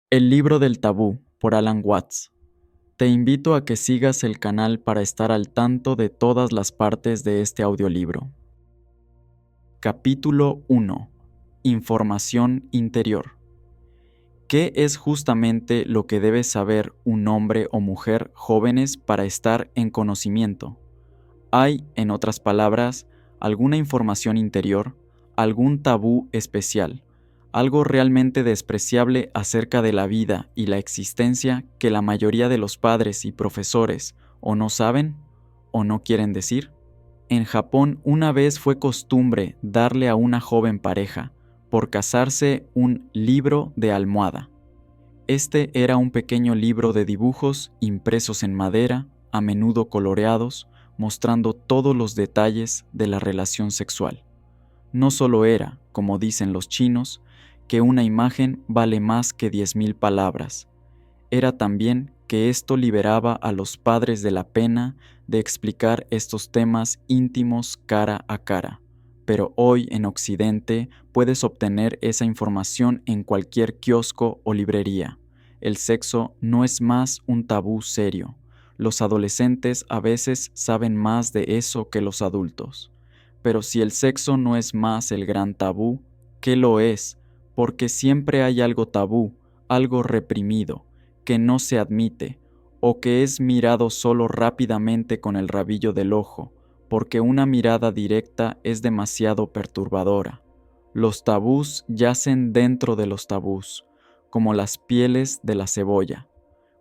El libro del tabú, por Alan Watts. Te invito a que sigas el canal para estar al tanto de todas las partes de este audiolibro. Capítulo 1. Información interior. ¿Qué es justamente lo que debe saber un hombre o mujer jóvenes para estar en conocimiento? Hay, en otras palabras, alguna información interior, algún tabú especial, algo realmente despreciable acerca de la vida y la existencia que la mayoría de los padres y profesores o no saben o no quieren decir. En Japón una vez fue costumbre darle a una joven pareja, por casarse, un libro de almohada. Este era un pequeño libro de dibujos impresos en madera, a menudo coloreados, mostrando todos los detalles de la relación sexual. No solo era, como dicen los chinos, que una imagen vale más que 10,000 palabras, era también que esto liberaba a los padres de la pena de explicar estos temas íntimos cara a cara. Pero hoy en Occidente puedes obtener esa información en cualquier kiosco o librería. El sexo no es más un tabú serio. Los adolescentes a veces saben más de eso que los adultos. Pero si el sexo no es más el gran tabú, ¿qué lo es? Porque siempre hay algo tabú, algo reprimido, que no se admite, o que es mirado solo rápidamente con el rabillo del ojo, porque una mirada directa es demasiado perturbadora. Los tabús yacen dentro de los tabús, como las pieles de la cebolla.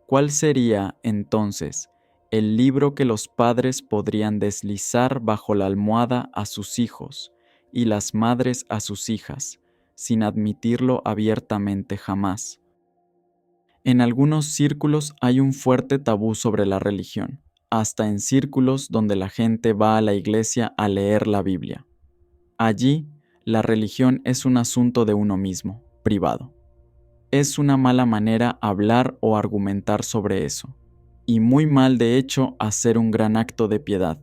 ¿Cuál sería, entonces, el libro que los padres podrían deslizar bajo la almohada a sus hijos y las madres a sus hijas, sin admitirlo abiertamente jamás? En algunos círculos hay un fuerte tabú sobre la religión, hasta en círculos donde la gente va a la iglesia a leer la Biblia. Allí, la religión es un asunto de uno mismo, privado. Es una mala manera hablar o argumentar sobre eso, y muy mal de hecho hacer un gran acto de piedad.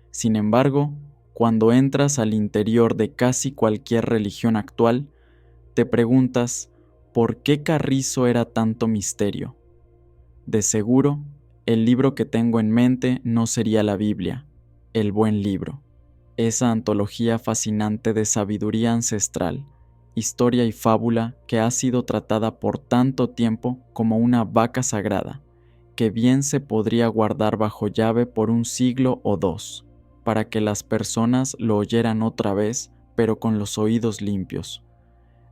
Sin embargo, cuando entras al interior de casi cualquier religión actual, te preguntas, ¿por qué Carrizo era tanto misterio? De seguro, el libro que tengo en mente no sería la Biblia, el buen libro, esa antología fascinante de sabiduría ancestral, historia y fábula que ha sido tratada por tanto tiempo como una vaca sagrada, que bien se podría guardar bajo llave por un siglo o dos, para que las personas lo oyeran otra vez, pero con los oídos limpios.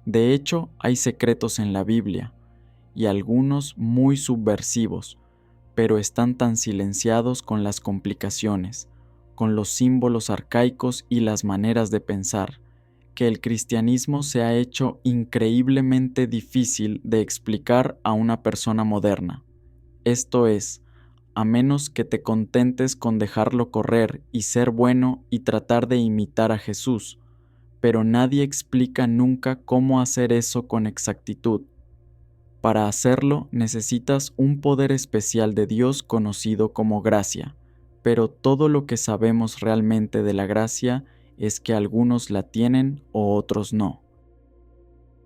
De hecho, hay secretos en la Biblia, y algunos muy subversivos, pero están tan silenciados con las complicaciones, con los símbolos arcaicos y las maneras de pensar, que el cristianismo se ha hecho increíblemente difícil de explicar a una persona moderna. Esto es, a menos que te contentes con dejarlo correr y ser bueno y tratar de imitar a Jesús, pero nadie explica nunca cómo hacer eso con exactitud. Para hacerlo necesitas un poder especial de Dios conocido como gracia, pero todo lo que sabemos realmente de la gracia es que algunos la tienen o otros no.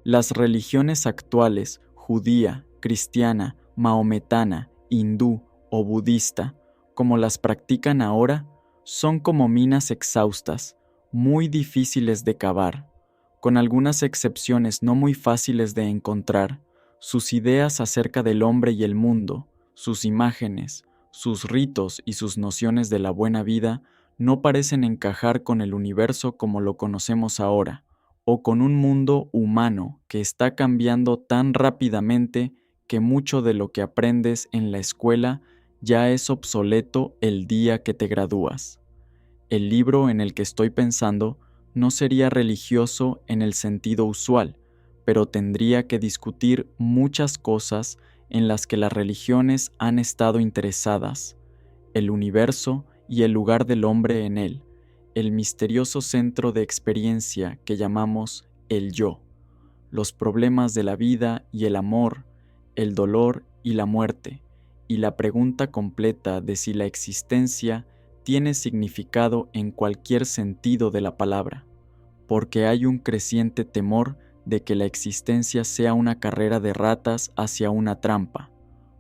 Las religiones actuales, judía, cristiana, maometana, hindú o budista, como las practican ahora, son como minas exhaustas, muy difíciles de cavar. Con algunas excepciones no muy fáciles de encontrar, sus ideas acerca del hombre y el mundo, sus imágenes, sus ritos y sus nociones de la buena vida no parecen encajar con el universo como lo conocemos ahora, o con un mundo humano que está cambiando tan rápidamente que mucho de lo que aprendes en la escuela ya es obsoleto el día que te gradúas. El libro en el que estoy pensando no sería religioso en el sentido usual, pero tendría que discutir muchas cosas en las que las religiones han estado interesadas: el universo y el lugar del hombre en él, el misterioso centro de experiencia que llamamos el yo, los problemas de la vida y el amor, el dolor y la muerte, y la pregunta completa de si la existencia tiene significado en cualquier sentido de la palabra, porque hay un creciente temor de que la existencia sea una carrera de ratas hacia una trampa.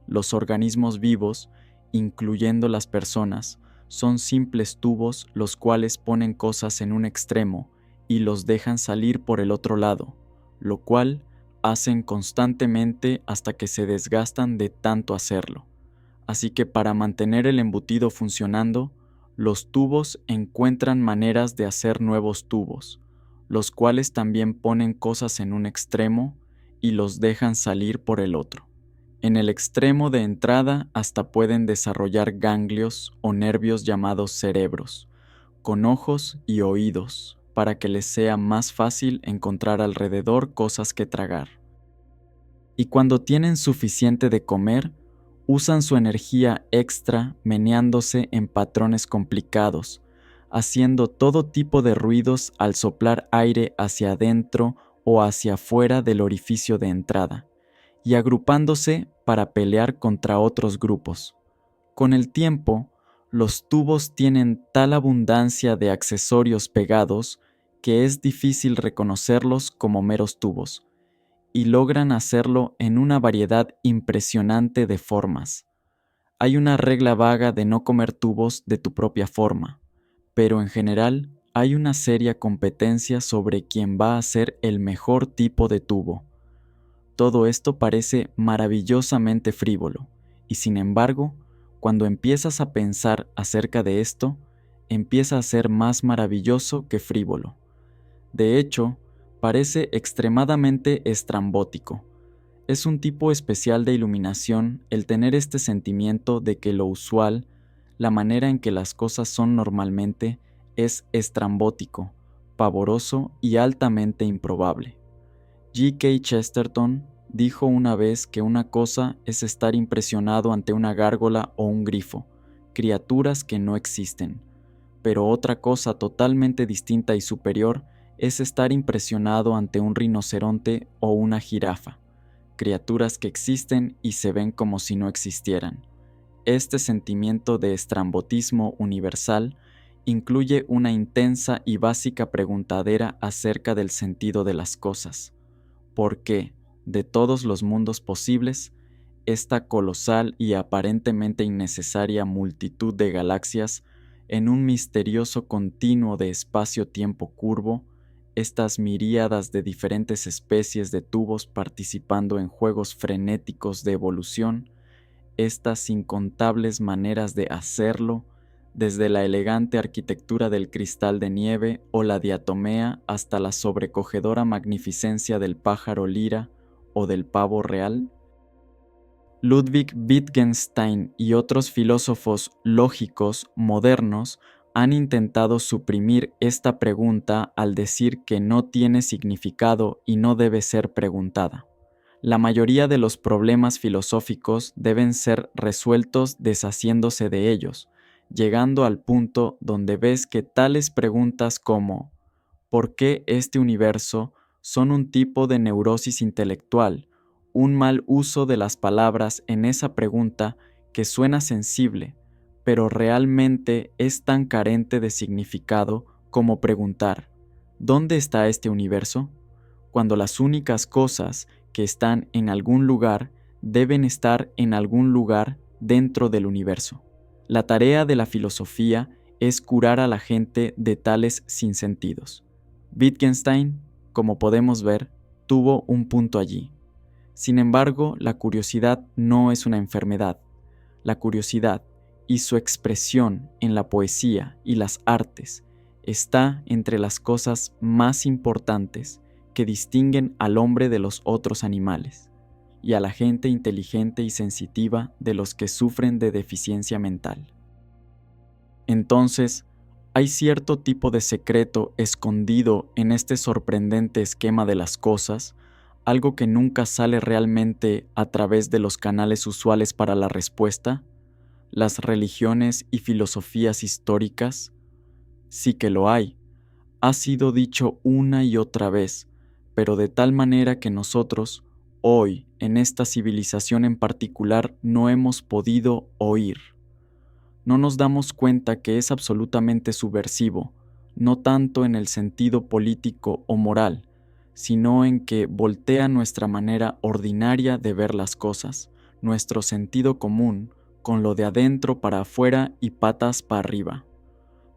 Los organismos vivos, incluyendo las personas, son simples tubos los cuales ponen cosas en un extremo y los dejan salir por el otro lado, lo cual hacen constantemente hasta que se desgastan de tanto hacerlo. Así que para mantener el embutido funcionando, los tubos encuentran maneras de hacer nuevos tubos, los cuales también ponen cosas en un extremo y los dejan salir por el otro. En el extremo de entrada hasta pueden desarrollar ganglios o nervios llamados cerebros, con ojos y oídos, para que les sea más fácil encontrar alrededor cosas que tragar. Y cuando tienen suficiente de comer, usan su energía extra meneándose en patrones complicados, haciendo todo tipo de ruidos al soplar aire hacia adentro o hacia afuera del orificio de entrada, y agrupándose para pelear contra otros grupos. Con el tiempo, los tubos tienen tal abundancia de accesorios pegados que es difícil reconocerlos como meros tubos, y logran hacerlo en una variedad impresionante de formas. Hay una regla vaga de no comer tubos de tu propia forma, pero en general hay una seria competencia sobre quién va a ser el mejor tipo de tubo. Todo esto parece maravillosamente frívolo, y sin embargo, cuando empiezas a pensar acerca de esto, empieza a ser más maravilloso que frívolo. De hecho, parece extremadamente estrambótico. Es un tipo especial de iluminación el tener este sentimiento de que lo usual, la manera en que las cosas son normalmente, es estrambótico, pavoroso y altamente improbable. G.K. Chesterton dijo una vez que una cosa es estar impresionado ante una gárgola o un grifo, criaturas que no existen, pero otra cosa totalmente distinta y superior es estar impresionado ante un rinoceronte o una jirafa, criaturas que existen y se ven como si no existieran. Este sentimiento de estrambotismo universal incluye una intensa y básica preguntadera acerca del sentido de las cosas. ¿Por qué, de todos los mundos posibles, esta colosal y aparentemente innecesaria multitud de galaxias en un misterioso continuo de espacio-tiempo curvo, estas miríadas de diferentes especies de tubos participando en juegos frenéticos de evolución, estas incontables maneras de hacerlo, desde la elegante arquitectura del cristal de nieve o la diatomea hasta la sobrecogedora magnificencia del pájaro lira o del pavo real? Ludwig Wittgenstein y otros filósofos lógicos modernos han intentado suprimir esta pregunta al decir que no tiene significado y no debe ser preguntada. La mayoría de los problemas filosóficos deben ser resueltos deshaciéndose de ellos, llegando al punto donde ves que tales preguntas como ¿por qué este universo? Son un tipo de neurosis intelectual, un mal uso de las palabras en esa pregunta que suena sensible, pero realmente es tan carente de significado como preguntar ¿dónde está este universo? Cuando las únicas cosas que están en algún lugar deben estar en algún lugar dentro del universo. La tarea de la filosofía es curar a la gente de tales sinsentidos. Wittgenstein, como podemos ver, tuvo un punto allí. Sin embargo, la curiosidad no es una enfermedad. La curiosidad y su expresión en la poesía y las artes está entre las cosas más importantes que distinguen al hombre de los otros animales y a la gente inteligente y sensitiva de los que sufren de deficiencia mental. Entonces, hay cierto tipo de secreto escondido en este sorprendente esquema de las cosas, algo que nunca sale realmente a través de los canales usuales para la respuesta. Las religiones y filosofías históricas, sí que lo hay. Ha sido dicho una y otra vez, pero de tal manera que nosotros, hoy, en esta civilización en particular, no hemos podido oír. No nos damos cuenta que es absolutamente subversivo, no tanto en el sentido político o moral, sino en que voltea nuestra manera ordinaria de ver las cosas, nuestro sentido común, con lo de adentro para afuera y patas para arriba.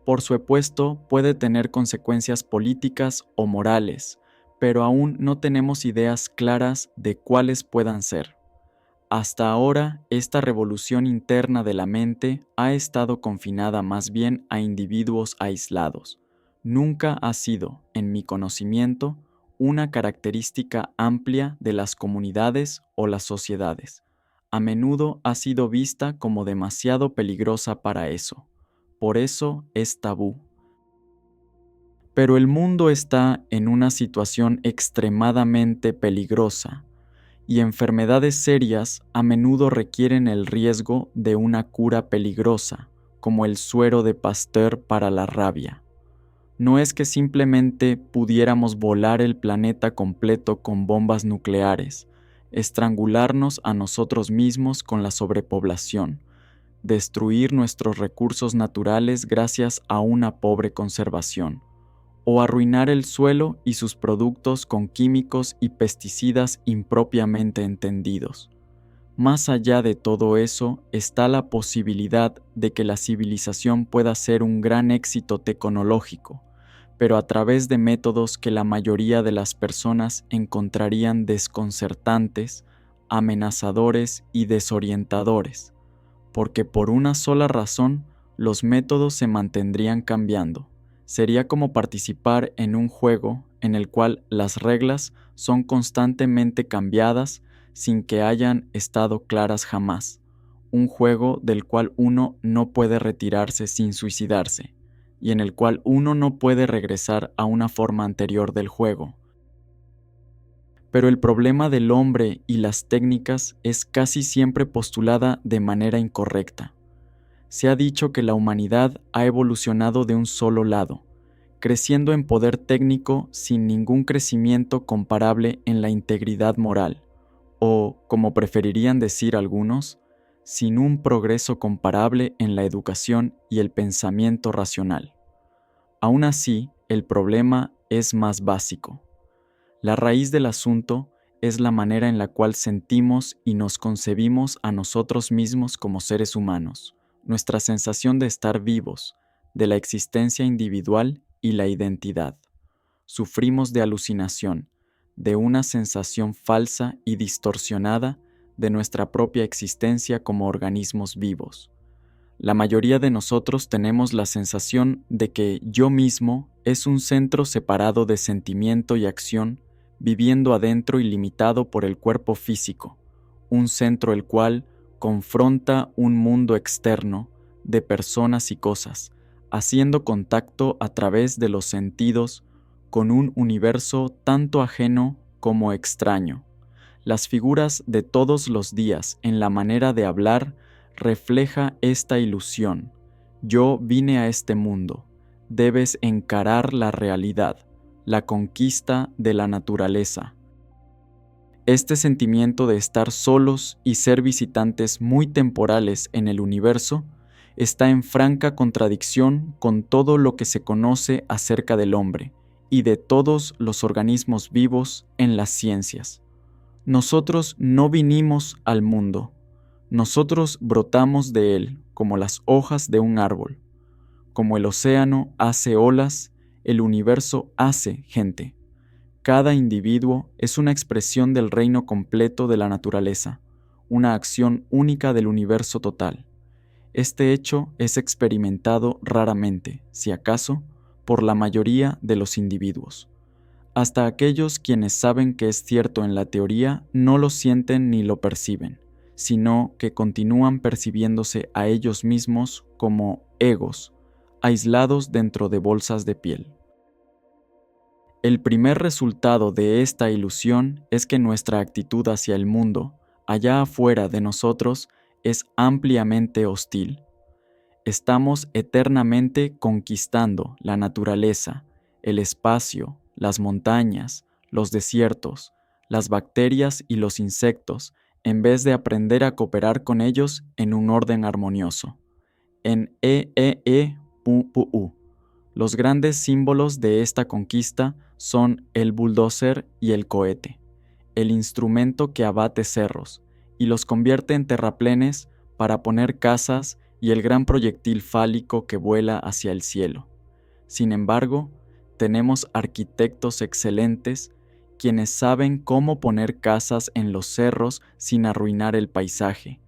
Por supuesto, puede tener consecuencias políticas o morales, pero aún no tenemos ideas claras de cuáles puedan ser. Hasta ahora, esta revolución interna de la mente ha estado confinada más bien a individuos aislados. Nunca ha sido, en mi conocimiento, una característica amplia de las comunidades o las sociedades. A menudo ha sido vista como demasiado peligrosa para eso. Por eso es tabú. Pero el mundo está en una situación extremadamente peligrosa, y enfermedades serias a menudo requieren el riesgo de una cura peligrosa, como el suero de Pasteur para la rabia. No es que simplemente pudiéramos volar el planeta completo con bombas nucleares, estrangularnos a nosotros mismos con la sobrepoblación, destruir nuestros recursos naturales gracias a una pobre conservación, o arruinar el suelo y sus productos con químicos y pesticidas impropiamente entendidos. Más allá de todo eso está la posibilidad de que la civilización pueda ser un gran éxito tecnológico, pero a través de métodos que la mayoría de las personas encontrarían desconcertantes, amenazadores y desorientadores, porque por una sola razón los métodos se mantendrían cambiando. Sería como participar en un juego en el cual las reglas son constantemente cambiadas sin que hayan estado claras jamás. Un juego del cual uno no puede retirarse sin suicidarse, y en el cual uno no puede regresar a una forma anterior del juego. Pero el problema del hombre y las técnicas es casi siempre postulada de manera incorrecta. Se ha dicho que la humanidad ha evolucionado de un solo lado, creciendo en poder técnico sin ningún crecimiento comparable en la integridad moral, o, como preferirían decir algunos, sin un progreso comparable en la educación y el pensamiento racional. Aún así, el problema es más básico. La raíz del asunto es la manera en la cual sentimos y nos concebimos a nosotros mismos como seres humanos, nuestra sensación de estar vivos, de la existencia individual y la identidad. Sufrimos de alucinación, de una sensación falsa y distorsionada de nuestra propia existencia como organismos vivos. La mayoría de nosotros tenemos la sensación de que yo mismo es un centro separado de sentimiento y acción, viviendo adentro y limitado por el cuerpo físico, un centro el cual confronta un mundo externo de personas y cosas, haciendo contacto a través de los sentidos con un universo tanto ajeno como extraño. Las figuras de todos los días en la manera de hablar refleja esta ilusión. Yo vine a este mundo. Debes encarar la realidad, la conquista de la naturaleza. Este sentimiento de estar solos y ser visitantes muy temporales en el universo está en franca contradicción con todo lo que se conoce acerca del hombre y de todos los organismos vivos en las ciencias. Nosotros no vinimos al mundo. Nosotros brotamos de él como las hojas de un árbol. Como el océano hace olas, el universo hace gente. Cada individuo es una expresión del reino completo de la naturaleza, una acción única del universo total. Este hecho es experimentado raramente, si acaso, por la mayoría de los individuos. Hasta aquellos quienes saben que es cierto en la teoría no lo sienten ni lo perciben, sino que continúan percibiéndose a ellos mismos como egos, aislados dentro de bolsas de piel. El primer resultado de esta ilusión es que nuestra actitud hacia el mundo, allá afuera de nosotros, es ampliamente hostil. Estamos eternamente conquistando la naturaleza, el espacio, las montañas, los desiertos, las bacterias y los insectos, en vez de aprender a cooperar con ellos en un orden armonioso. En los grandes símbolos de esta conquista son el bulldozer y el cohete, el instrumento que abate cerros y los convierte en terraplenes para poner casas y el gran proyectil fálico que vuela hacia el cielo. Sin embargo, tenemos arquitectos excelentes quienes saben cómo poner casas en los cerros sin arruinar el paisaje,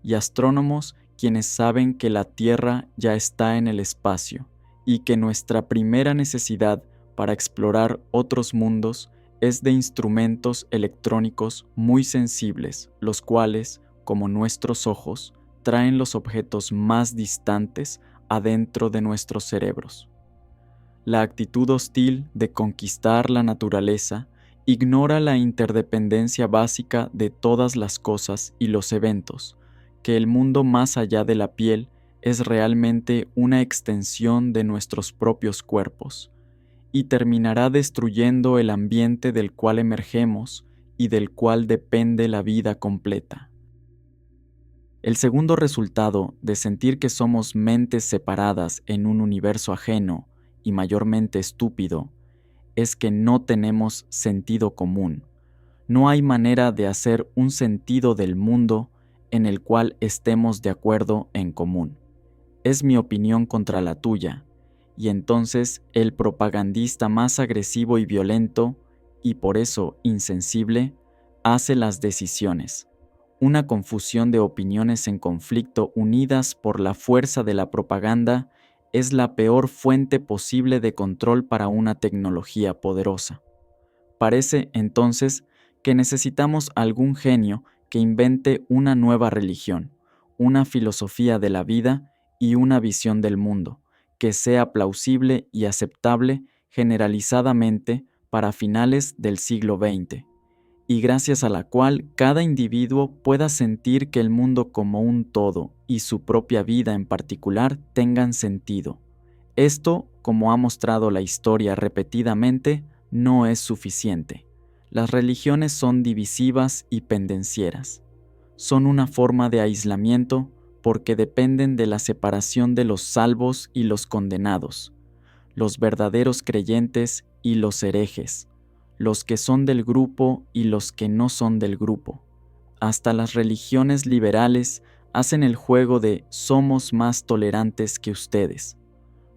y astrónomos quienes saben que la Tierra ya está en el espacio y que nuestra primera necesidad para explorar otros mundos es de instrumentos electrónicos muy sensibles, los cuales, como nuestros ojos, traen los objetos más distantes adentro de nuestros cerebros. La actitud hostil de conquistar la naturaleza ignora la interdependencia básica de todas las cosas y los eventos, que el mundo más allá de la piel es realmente una extensión de nuestros propios cuerpos, y terminará destruyendo el ambiente del cual emergemos y del cual depende la vida completa. El segundo resultado de sentir que somos mentes separadas en un universo ajeno y mayormente estúpido es que no tenemos sentido común. No hay manera de hacer un sentido del mundo en el cual estemos de acuerdo en común. Es mi opinión contra la tuya, y entonces el propagandista más agresivo y violento, y por eso insensible, hace las decisiones. Una confusión de opiniones en conflicto unidas por la fuerza de la propaganda es la peor fuente posible de control para una tecnología poderosa. Parece, entonces, que necesitamos algún genio que invente una nueva religión, una filosofía de la vida y una visión del mundo, que sea plausible y aceptable generalizadamente para finales del siglo XX, y gracias a la cual cada individuo pueda sentir que el mundo como un todo y su propia vida en particular tengan sentido. Esto, como ha mostrado la historia repetidamente, no es suficiente. Las religiones son divisivas y pendencieras. Son una forma de aislamiento porque dependen de la separación de los salvos y los condenados, los verdaderos creyentes y los herejes, los que son del grupo y los que no son del grupo. Hasta las religiones liberales hacen el juego de somos más tolerantes que ustedes.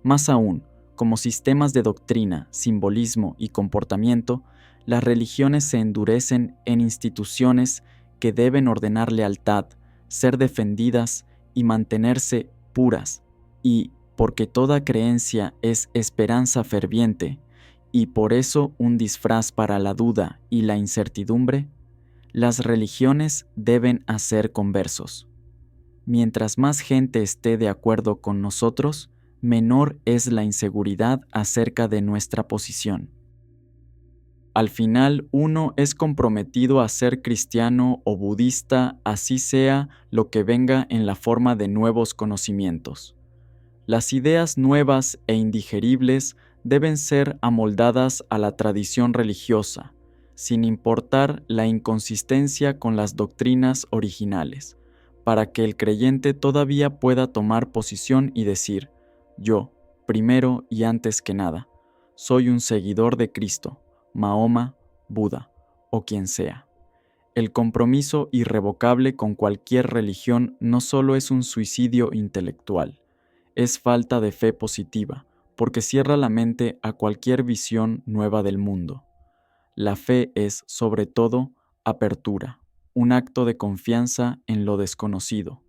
Más aún, como sistemas de doctrina, simbolismo y comportamiento, las religiones se endurecen en instituciones que deben ordenar lealtad, ser defendidas y mantenerse puras, y porque toda creencia es esperanza ferviente, y por eso un disfraz para la duda y la incertidumbre, las religiones deben hacer conversos. Mientras más gente esté de acuerdo con nosotros, menor es la inseguridad acerca de nuestra posición. Al final, uno es comprometido a ser cristiano o budista, así sea lo que venga en la forma de nuevos conocimientos. Las ideas nuevas e indigeribles deben ser amoldadas a la tradición religiosa, sin importar la inconsistencia con las doctrinas originales, para que el creyente todavía pueda tomar posición y decir: yo, primero y antes que nada, soy un seguidor de Cristo, Mahoma, Buda o quien sea. El compromiso irrevocable con cualquier religión no solo es un suicidio intelectual, es falta de fe positiva, porque cierra la mente a cualquier visión nueva del mundo. La fe es, sobre todo, apertura, un acto de confianza en lo desconocido.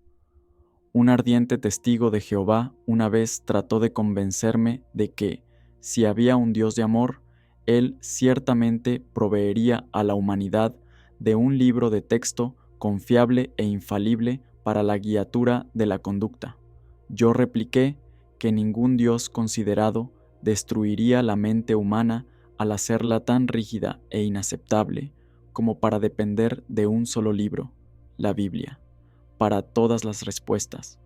Un ardiente testigo de Jehová una vez trató de convencerme de que, si había un Dios de amor, Él ciertamente proveería a la humanidad de un libro de texto confiable e infalible para la guiatura de la conducta. Yo repliqué que ningún Dios considerado destruiría la mente humana al hacerla tan rígida e inaceptable como para depender de un solo libro, la Biblia, para todas las respuestas,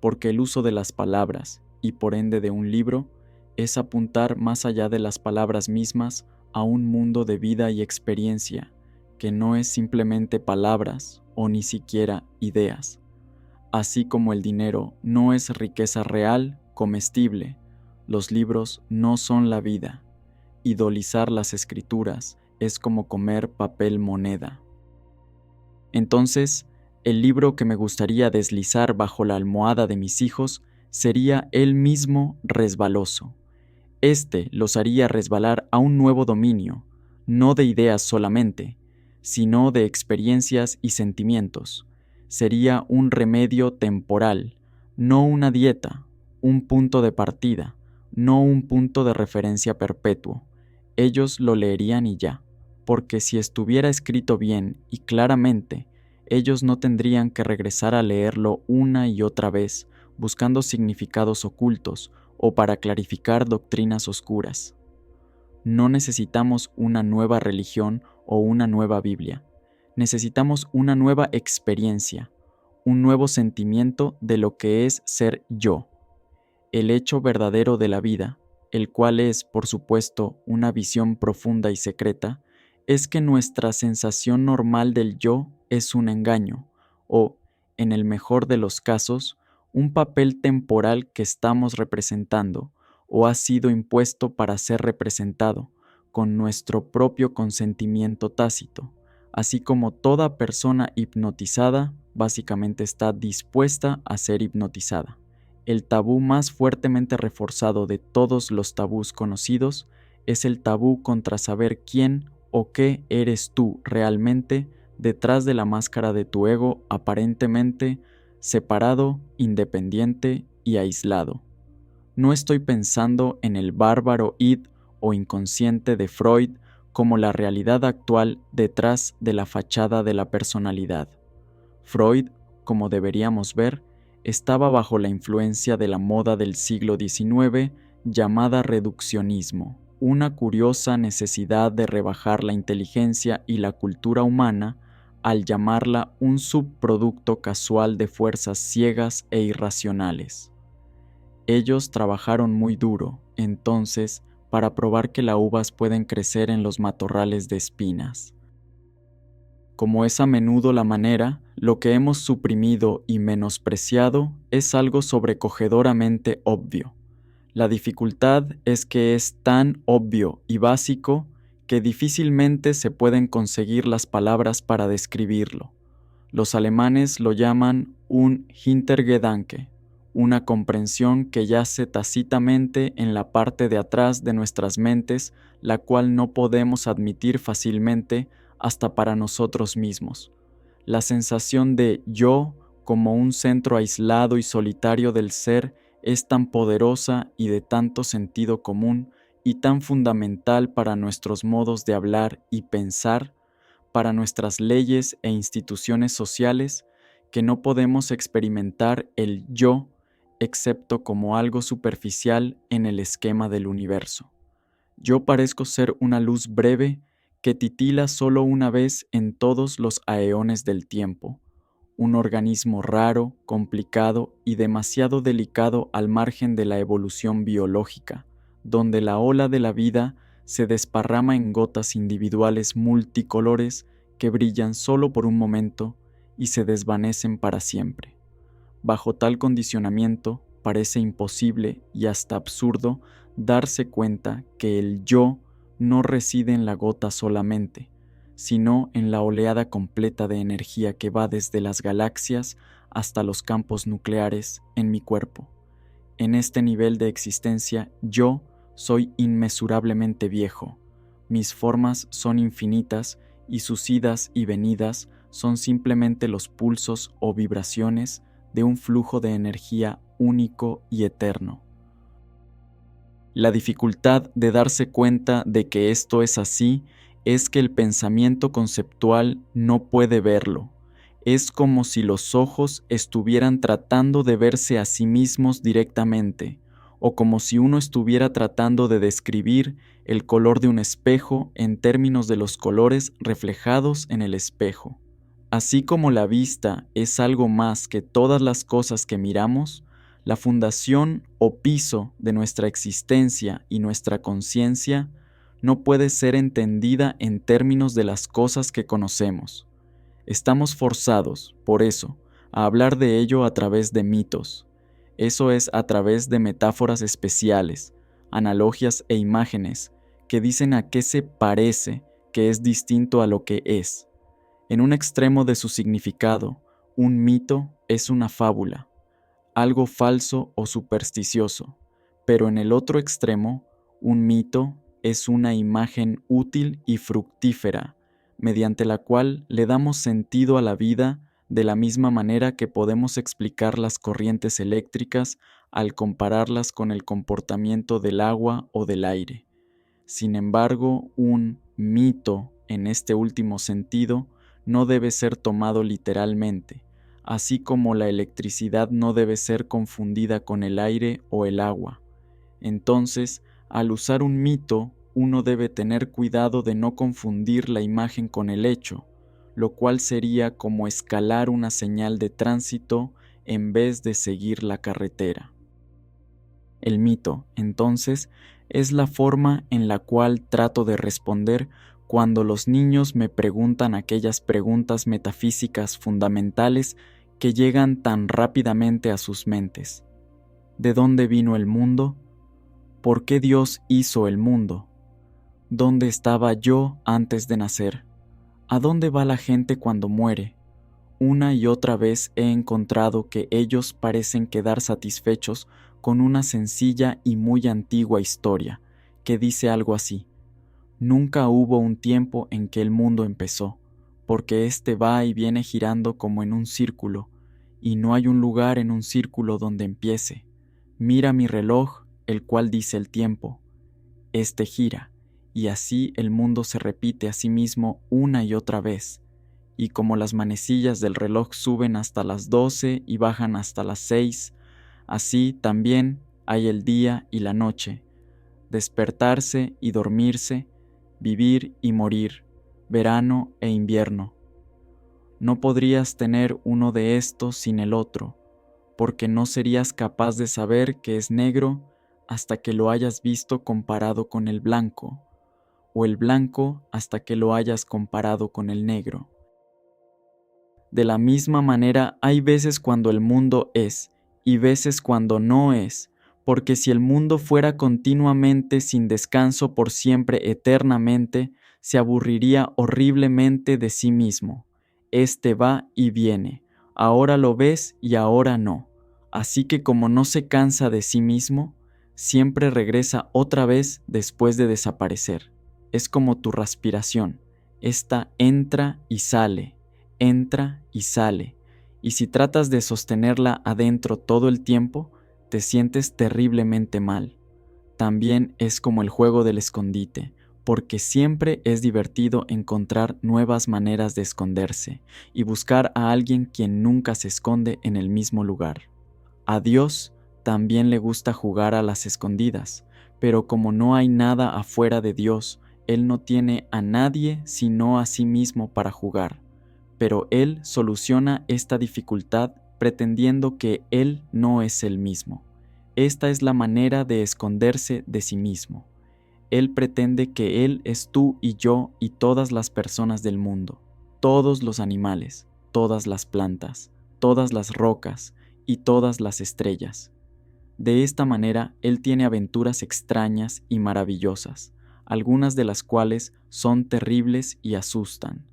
porque el uso de las palabras, y por ende de un libro, es apuntar más allá de las palabras mismas a un mundo de vida y experiencia, que no es simplemente palabras o ni siquiera ideas. Así como el dinero no es riqueza real, comestible, los libros no son la vida, idolizar las escrituras es como comer papel moneda. Entonces, el libro que me gustaría deslizar bajo la almohada de mis hijos sería él mismo resbaloso. Este los haría resbalar a un nuevo dominio, no de ideas solamente, sino de experiencias y sentimientos. Sería un remedio temporal, no una dieta, un punto de partida, no un punto de referencia perpetuo. Ellos lo leerían y ya, porque si estuviera escrito bien y claramente, ellos no tendrían que regresar a leerlo una y otra vez, buscando significados ocultos o para clarificar doctrinas oscuras. No necesitamos una nueva religión o una nueva Biblia. Necesitamos una nueva experiencia, un nuevo sentimiento de lo que es ser yo, el hecho verdadero de la vida, el cual es, por supuesto, una visión profunda y secreta, es que nuestra sensación normal del yo es un engaño, o, en el mejor de los casos, un papel temporal que estamos representando, o ha sido impuesto para ser representado, con nuestro propio consentimiento tácito, así como toda persona hipnotizada básicamente está dispuesta a ser hipnotizada. El tabú más fuertemente reforzado de todos los tabús conocidos es el tabú contra saber quién o qué eres tú realmente detrás de la máscara de tu ego aparentemente separado, independiente y aislado. No estoy pensando en el bárbaro id o inconsciente de Freud como la realidad actual detrás de la fachada de la personalidad. Freud, como deberíamos ver, estaba bajo la influencia de la moda del siglo XIX llamada reduccionismo, una curiosa necesidad de rebajar la inteligencia y la cultura humana al llamarla un subproducto casual de fuerzas ciegas e irracionales. Ellos trabajaron muy duro, entonces, para probar que las uvas pueden crecer en los matorrales de espinas. Como es a menudo la manera, lo que hemos suprimido y menospreciado es algo sobrecogedoramente obvio. La dificultad es que es tan obvio y básico que difícilmente se pueden conseguir las palabras para describirlo. Los alemanes lo llaman un Hintergedanke, una comprensión que yace tácitamente en la parte de atrás de nuestras mentes, la cual no podemos admitir fácilmente hasta para nosotros mismos. La sensación de yo como un centro aislado y solitario del ser es tan poderosa y de tanto sentido común y tan fundamental para nuestros modos de hablar y pensar, para nuestras leyes e instituciones sociales, que no podemos experimentar el yo excepto como algo superficial en el esquema del universo. Yo parezco ser una luz breve que titila solo una vez en todos los aeones del tiempo, un organismo raro, complicado y demasiado delicado al margen de la evolución biológica, donde la ola de la vida se desparrama en gotas individuales multicolores que brillan solo por un momento y se desvanecen para siempre. Bajo tal condicionamiento, parece imposible y hasta absurdo darse cuenta que el yo no reside en la gota solamente, sino en la oleada completa de energía que va desde las galaxias hasta los campos nucleares en mi cuerpo. En este nivel de existencia, yo soy inmesurablemente viejo. Mis formas son infinitas y sus idas y venidas son simplemente los pulsos o vibraciones de un flujo de energía único y eterno. La dificultad de darse cuenta de que esto es así es que el pensamiento conceptual no puede verlo. Es como si los ojos estuvieran tratando de verse a sí mismos directamente, o como si uno estuviera tratando de describir el color de un espejo en términos de los colores reflejados en el espejo. Así como la vista es algo más que todas las cosas que miramos, la fundación o piso de nuestra existencia y nuestra conciencia no puede ser entendida en términos de las cosas que conocemos. Estamos forzados, por eso, a hablar de ello a través de mitos. Eso es a través de metáforas especiales, analogías e imágenes que dicen a qué se parece, que es distinto a lo que es. En un extremo de su significado, un mito es una fábula, algo falso o supersticioso, pero en el otro extremo, un mito es una imagen útil y fructífera, mediante la cual le damos sentido a la vida de la misma manera que podemos explicar las corrientes eléctricas al compararlas con el comportamiento del agua o del aire. Sin embargo, un mito, en este último sentido, no debe ser tomado literalmente, así como la electricidad no debe ser confundida con el aire o el agua. Entonces, al usar un mito, uno debe tener cuidado de no confundir la imagen con el hecho, lo cual sería como escalar una señal de tránsito en vez de seguir la carretera. El mito, entonces, es la forma en la cual trato de responder cuando los niños me preguntan aquellas preguntas metafísicas fundamentales que llegan tan rápidamente a sus mentes. ¿De dónde vino el mundo? ¿Por qué Dios hizo el mundo? ¿Dónde estaba yo antes de nacer? ¿A dónde va la gente cuando muere? Una y otra vez he encontrado que ellos parecen quedar satisfechos con una sencilla y muy antigua historia, que dice algo así: nunca hubo un tiempo en que el mundo empezó, porque éste va y viene girando como en un círculo, y no hay un lugar en un círculo donde empiece. Mira mi reloj, el cual dice el tiempo. Este gira, y así el mundo se repite a sí mismo una y otra vez. Y como las manecillas del reloj suben hasta las 12 y bajan hasta las 6, así también hay el día y la noche, despertarse y dormirse, vivir y morir, verano e invierno. No podrías tener uno de estos sin el otro, porque no serías capaz de saber que es negro hasta que lo hayas visto comparado con el blanco, o el blanco hasta que lo hayas comparado con el negro. De la misma manera, hay veces cuando el mundo es y veces cuando no es, porque si el mundo fuera continuamente sin descanso por siempre eternamente, se aburriría horriblemente de sí mismo. Este va y viene, ahora lo ves y ahora no. Así que como no se cansa de sí mismo, siempre regresa otra vez después de desaparecer. Es como tu respiración, esta entra y sale, y si tratas de sostenerla adentro todo el tiempo, te sientes terriblemente mal. También es como el juego del escondite, porque siempre es divertido encontrar nuevas maneras de esconderse y buscar a alguien quien nunca se esconde en el mismo lugar. A Dios también le gusta jugar a las escondidas, pero como no hay nada afuera de Dios, Él no tiene a nadie sino a sí mismo para jugar. Pero Él soluciona esta dificultad pretendiendo que Él no es Él mismo. Esta es la manera de esconderse de sí mismo. Él pretende que Él es tú y yo y todas las personas del mundo, todos los animales, todas las plantas, todas las rocas y todas las estrellas. De esta manera, Él tiene aventuras extrañas y maravillosas, algunas de las cuales son terribles y asustan.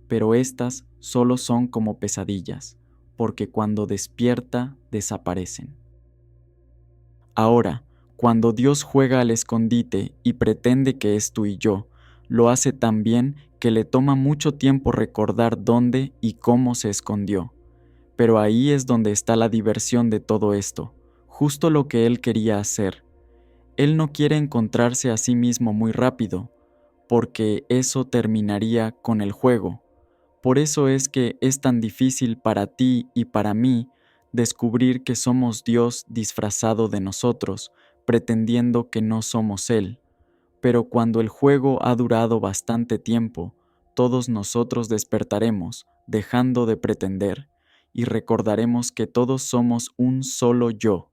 Pero estas solo son como pesadillas, porque cuando despierta desaparecen. Ahora, cuando Dios juega al escondite y pretende que es tú y yo, lo hace tan bien que le toma mucho tiempo recordar dónde y cómo se escondió. Pero ahí es donde está la diversión de todo esto, justo lo que Él quería hacer. Él no quiere encontrarse a sí mismo muy rápido, porque eso terminaría con el juego. Por eso es que es tan difícil para ti y para mí descubrir que somos Dios disfrazado de nosotros, pretendiendo que no somos Él. Pero cuando el juego ha durado bastante tiempo, todos nosotros despertaremos, dejando de pretender, y recordaremos que todos somos un solo yo,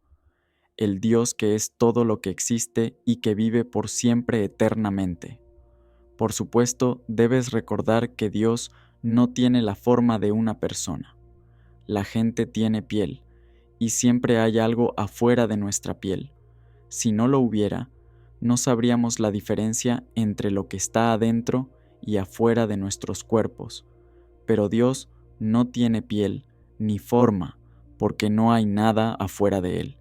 el Dios que es todo lo que existe y que vive por siempre eternamente. Por supuesto, debes recordar que Dios no tiene la forma de una persona. La gente tiene piel, y siempre hay algo afuera de nuestra piel. Si no lo hubiera, no sabríamos la diferencia entre lo que está adentro y afuera de nuestros cuerpos. Pero Dios no tiene piel ni forma, porque no hay nada afuera de él.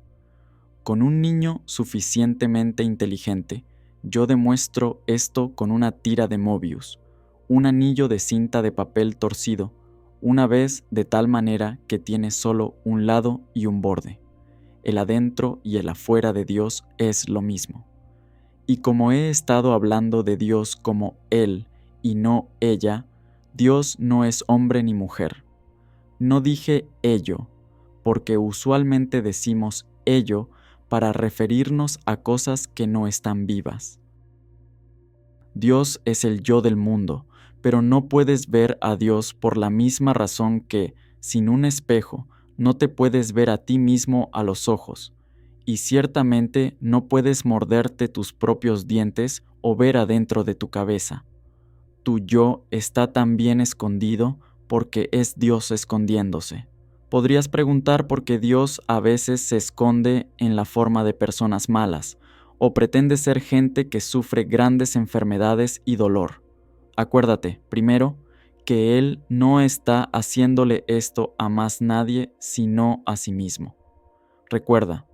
Con un niño suficientemente inteligente, yo demuestro esto con una tira de Mobius, un anillo de cinta de papel torcido, una vez de tal manera que tiene solo un lado y un borde. El adentro y el afuera de Dios es lo mismo. Y como he estado hablando de Dios como Él y no ella, Dios no es hombre ni mujer. No dije ello, porque usualmente decimos ello para referirnos a cosas que no están vivas. Dios es el yo del mundo, pero no puedes ver a Dios por la misma razón que, sin un espejo, no te puedes ver a ti mismo a los ojos, y ciertamente no puedes morderte tus propios dientes o ver adentro de tu cabeza. Tu yo está tan bien escondido porque es Dios escondiéndose. Podrías preguntar por qué Dios a veces se esconde en la forma de personas malas, o pretende ser gente que sufre grandes enfermedades y dolor. Acuérdate, primero, que Él no está haciéndole esto a más nadie sino a sí mismo. Recuerda,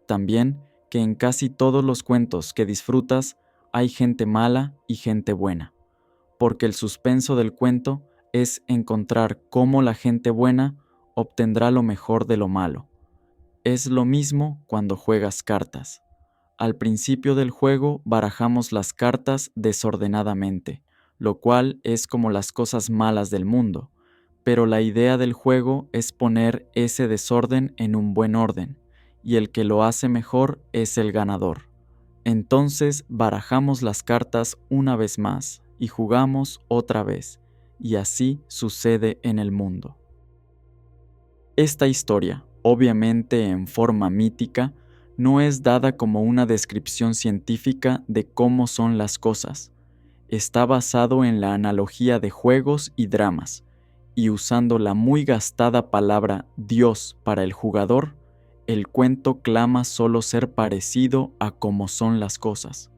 también, que en casi todos los cuentos que disfrutas hay gente mala y gente buena, porque el suspenso del cuento es encontrar cómo la gente buena obtendrá lo mejor de lo malo. Es lo mismo cuando juegas cartas. Al principio del juego barajamos las cartas desordenadamente, lo cual es como las cosas malas del mundo, pero la idea del juego es poner ese desorden en un buen orden, y el que lo hace mejor es el ganador. Entonces barajamos las cartas una vez más y jugamos otra vez, y así sucede en el mundo. Esta historia, obviamente en forma mítica, no es dada como una descripción científica de cómo son las cosas. Está basado en la analogía de juegos y dramas, y usando la muy gastada palabra Dios para el jugador, el cuento clama solo ser parecido a cómo son las cosas.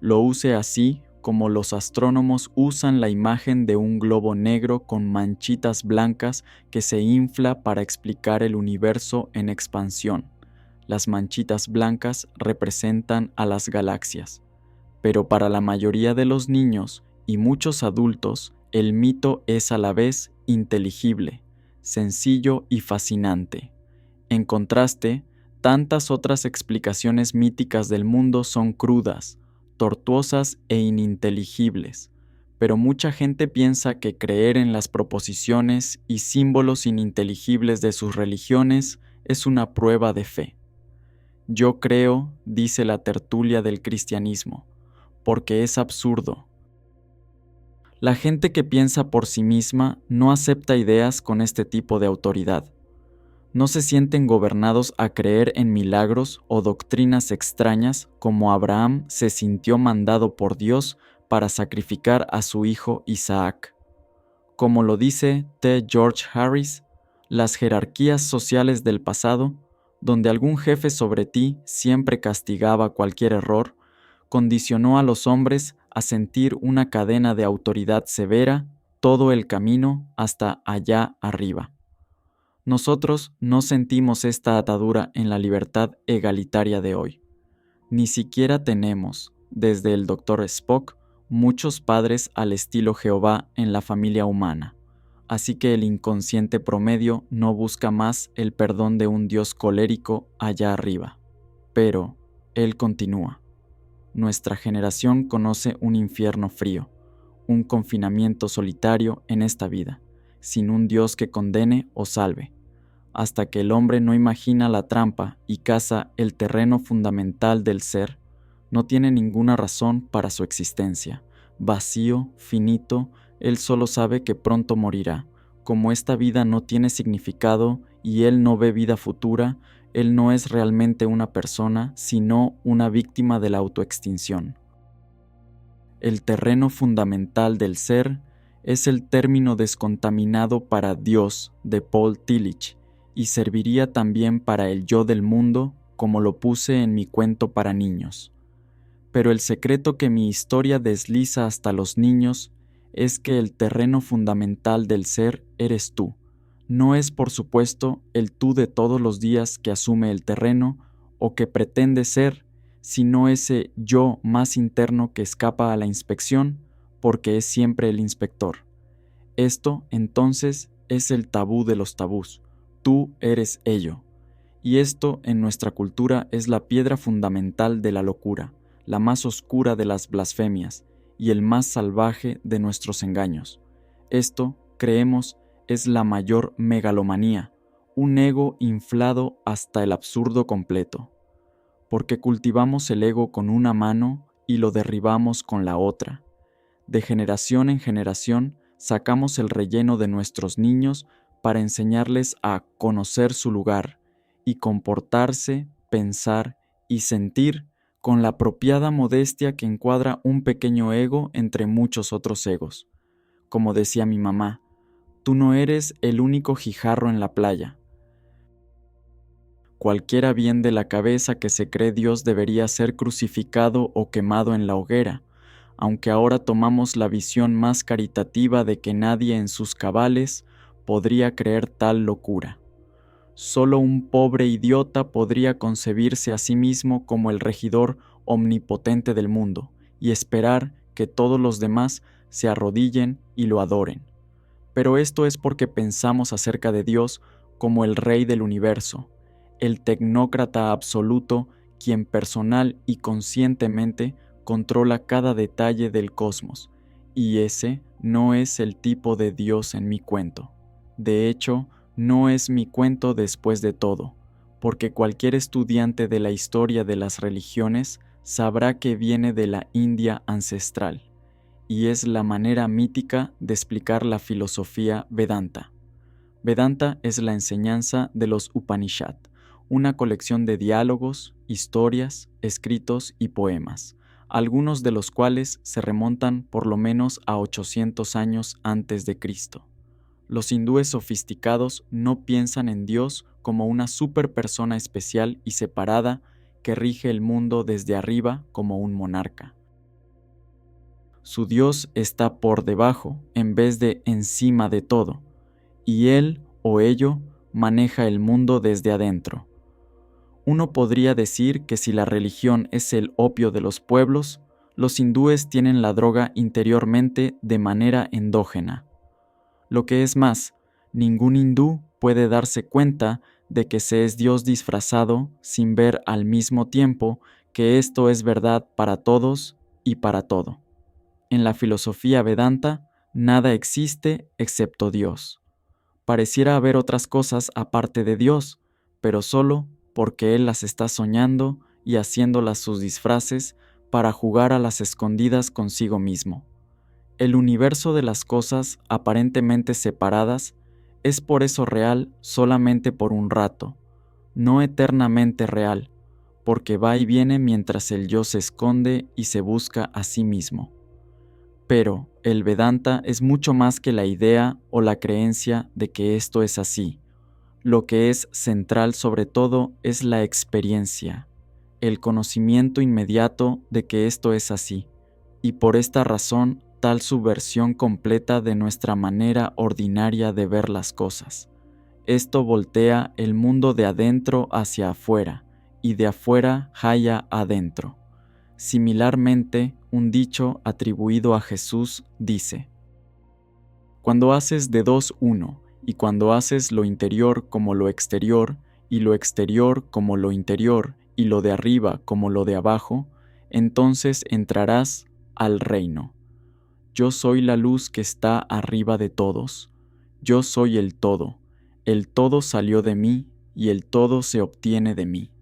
Lo use así como los astrónomos usan la imagen de un globo negro con manchitas blancas que se infla para explicar el universo en expansión. Las manchitas blancas representan a las galaxias. Pero para la mayoría de los niños y muchos adultos, el mito es a la vez inteligible, sencillo y fascinante. En contraste, tantas otras explicaciones míticas del mundo son crudas, tortuosas e ininteligibles, pero mucha gente piensa que creer en las proposiciones y símbolos ininteligibles de sus religiones es una prueba de fe. Yo creo, dice la tertulia del cristianismo, porque es absurdo. La gente que piensa por sí misma no acepta ideas con este tipo de autoridad. No se sienten gobernados a creer en milagros o doctrinas extrañas como Abraham se sintió mandado por Dios para sacrificar a su hijo Isaac. Como lo dice T. George Harris, las jerarquías sociales del pasado, donde algún jefe sobre ti siempre castigaba cualquier error, condicionó a los hombres a sentir una cadena de autoridad severa todo el camino hasta allá arriba. Nosotros no sentimos esta atadura en la libertad egalitaria de hoy. Ni siquiera tenemos, desde el Dr. Spock, muchos padres al estilo Jehová en la familia humana, así que el inconsciente promedio no busca más el perdón de un Dios colérico allá arriba. Pero, él continúa. Nuestra generación conoce un infierno frío, un confinamiento solitario en esta vida, sin un Dios que condene o salve. Hasta que el hombre no imagina la trampa y caza el terreno fundamental del ser, no tiene ninguna razón para su existencia. Vacío, finito, él solo sabe que pronto morirá. Como esta vida no tiene significado y él no ve vida futura, él no es realmente una persona, sino una víctima de la autoextinción. El terreno fundamental del ser es el término descontaminado para Dios de Paul Tillich, y serviría también para el yo del mundo, como lo puse en mi cuento para niños. Pero el secreto que mi historia desliza hasta los niños es que el terreno fundamental del ser eres tú. No es, por supuesto, el tú de todos los días que asume el terreno o que pretende ser, sino ese yo más interno que escapa a la inspección porque es siempre el inspector. Esto, entonces, es el tabú de los tabús. Tú eres ello. Y esto, en nuestra cultura, es la piedra fundamental de la locura, la más oscura de las blasfemias y el más salvaje de nuestros engaños. Esto, creemos, es la mayor megalomanía, un ego inflado hasta el absurdo completo. Porque cultivamos el ego con una mano y lo derribamos con la otra. De generación en generación sacamos el relleno de nuestros niños para enseñarles a conocer su lugar y comportarse, pensar y sentir con la apropiada modestia que encuadra un pequeño ego entre muchos otros egos. Como decía mi mamá, tú no eres el único jijarro en la playa. Cualquiera bien de la cabeza que se cree Dios debería ser crucificado o quemado en la hoguera, aunque ahora tomamos la visión más caritativa de que nadie en sus cabales podría creer tal locura. Solo un pobre idiota podría concebirse a sí mismo como el regidor omnipotente del mundo y esperar que todos los demás se arrodillen y lo adoren. Pero esto es porque pensamos acerca de Dios como el Rey del universo, el tecnócrata absoluto quien personal y conscientemente controla cada detalle del cosmos, y ese no es el tipo de Dios en mi cuento. De hecho, no es mi cuento después de todo, porque cualquier estudiante de la historia de las religiones sabrá que viene de la India ancestral, y es la manera mítica de explicar la filosofía Vedanta. Vedanta es la enseñanza de los Upanishad, una colección de diálogos, historias, escritos y poemas, algunos de los cuales se remontan por lo menos a 800 años antes de Cristo. Los hindúes sofisticados no piensan en Dios como una superpersona especial y separada que rige el mundo desde arriba como un monarca. Su Dios está por debajo en vez de encima de todo, y él o ello maneja el mundo desde adentro. Uno podría decir que si la religión es el opio de los pueblos, los hindúes tienen la droga interiormente de manera endógena. Lo que es más, ningún hindú puede darse cuenta de que se es Dios disfrazado sin ver al mismo tiempo que esto es verdad para todos y para todo. En la filosofía Vedanta, nada existe excepto Dios. Pareciera haber otras cosas aparte de Dios, pero solo porque Él las está soñando y haciéndolas sus disfraces para jugar a las escondidas consigo mismo. El universo de las cosas aparentemente separadas es por eso real solamente por un rato, no eternamente real, porque va y viene mientras el yo se esconde y se busca a sí mismo. Pero el Vedanta es mucho más que la idea o la creencia de que esto es así. Lo que es central sobre todo es la experiencia, el conocimiento inmediato de que esto es así, y por esta razón tal subversión completa de nuestra manera ordinaria de ver las cosas. Esto voltea el mundo de adentro hacia afuera, y de afuera jaya adentro. Similarmente, un dicho atribuido a Jesús dice: cuando haces de dos uno, y cuando haces lo interior como lo exterior, y lo exterior como lo interior, y lo de arriba como lo de abajo, entonces entrarás al reino. Yo soy la luz que está arriba de todos. Yo soy el todo salió de mí, y el todo se obtiene de mí.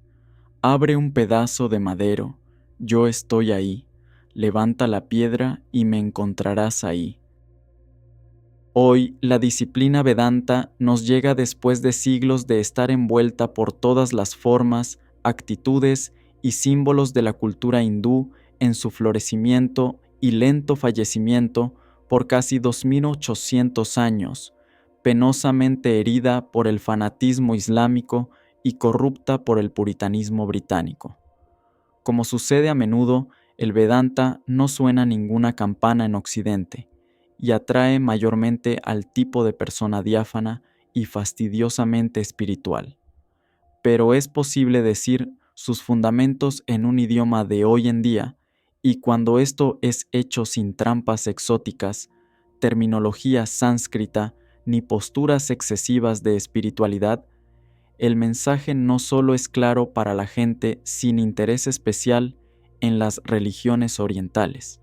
Abre un pedazo de madero, yo estoy ahí. Levanta la piedra y me encontrarás ahí. Hoy, la disciplina Vedanta nos llega después de siglos de estar envuelta por todas las formas, actitudes y símbolos de la cultura hindú en su florecimiento y lento fallecimiento por casi 2800 años, penosamente herida por el fanatismo islámico y corrupta por el puritanismo británico. Como sucede a menudo, El Vedanta no suena ninguna campana en Occidente y atrae mayormente al tipo de persona diáfana y fastidiosamente espiritual. Pero es posible decir sus fundamentos en un idioma de hoy en día, y cuando esto es hecho sin trampas exóticas, terminología sánscrita ni posturas excesivas de espiritualidad, el mensaje no solo es claro para la gente sin interés especial en las religiones orientales,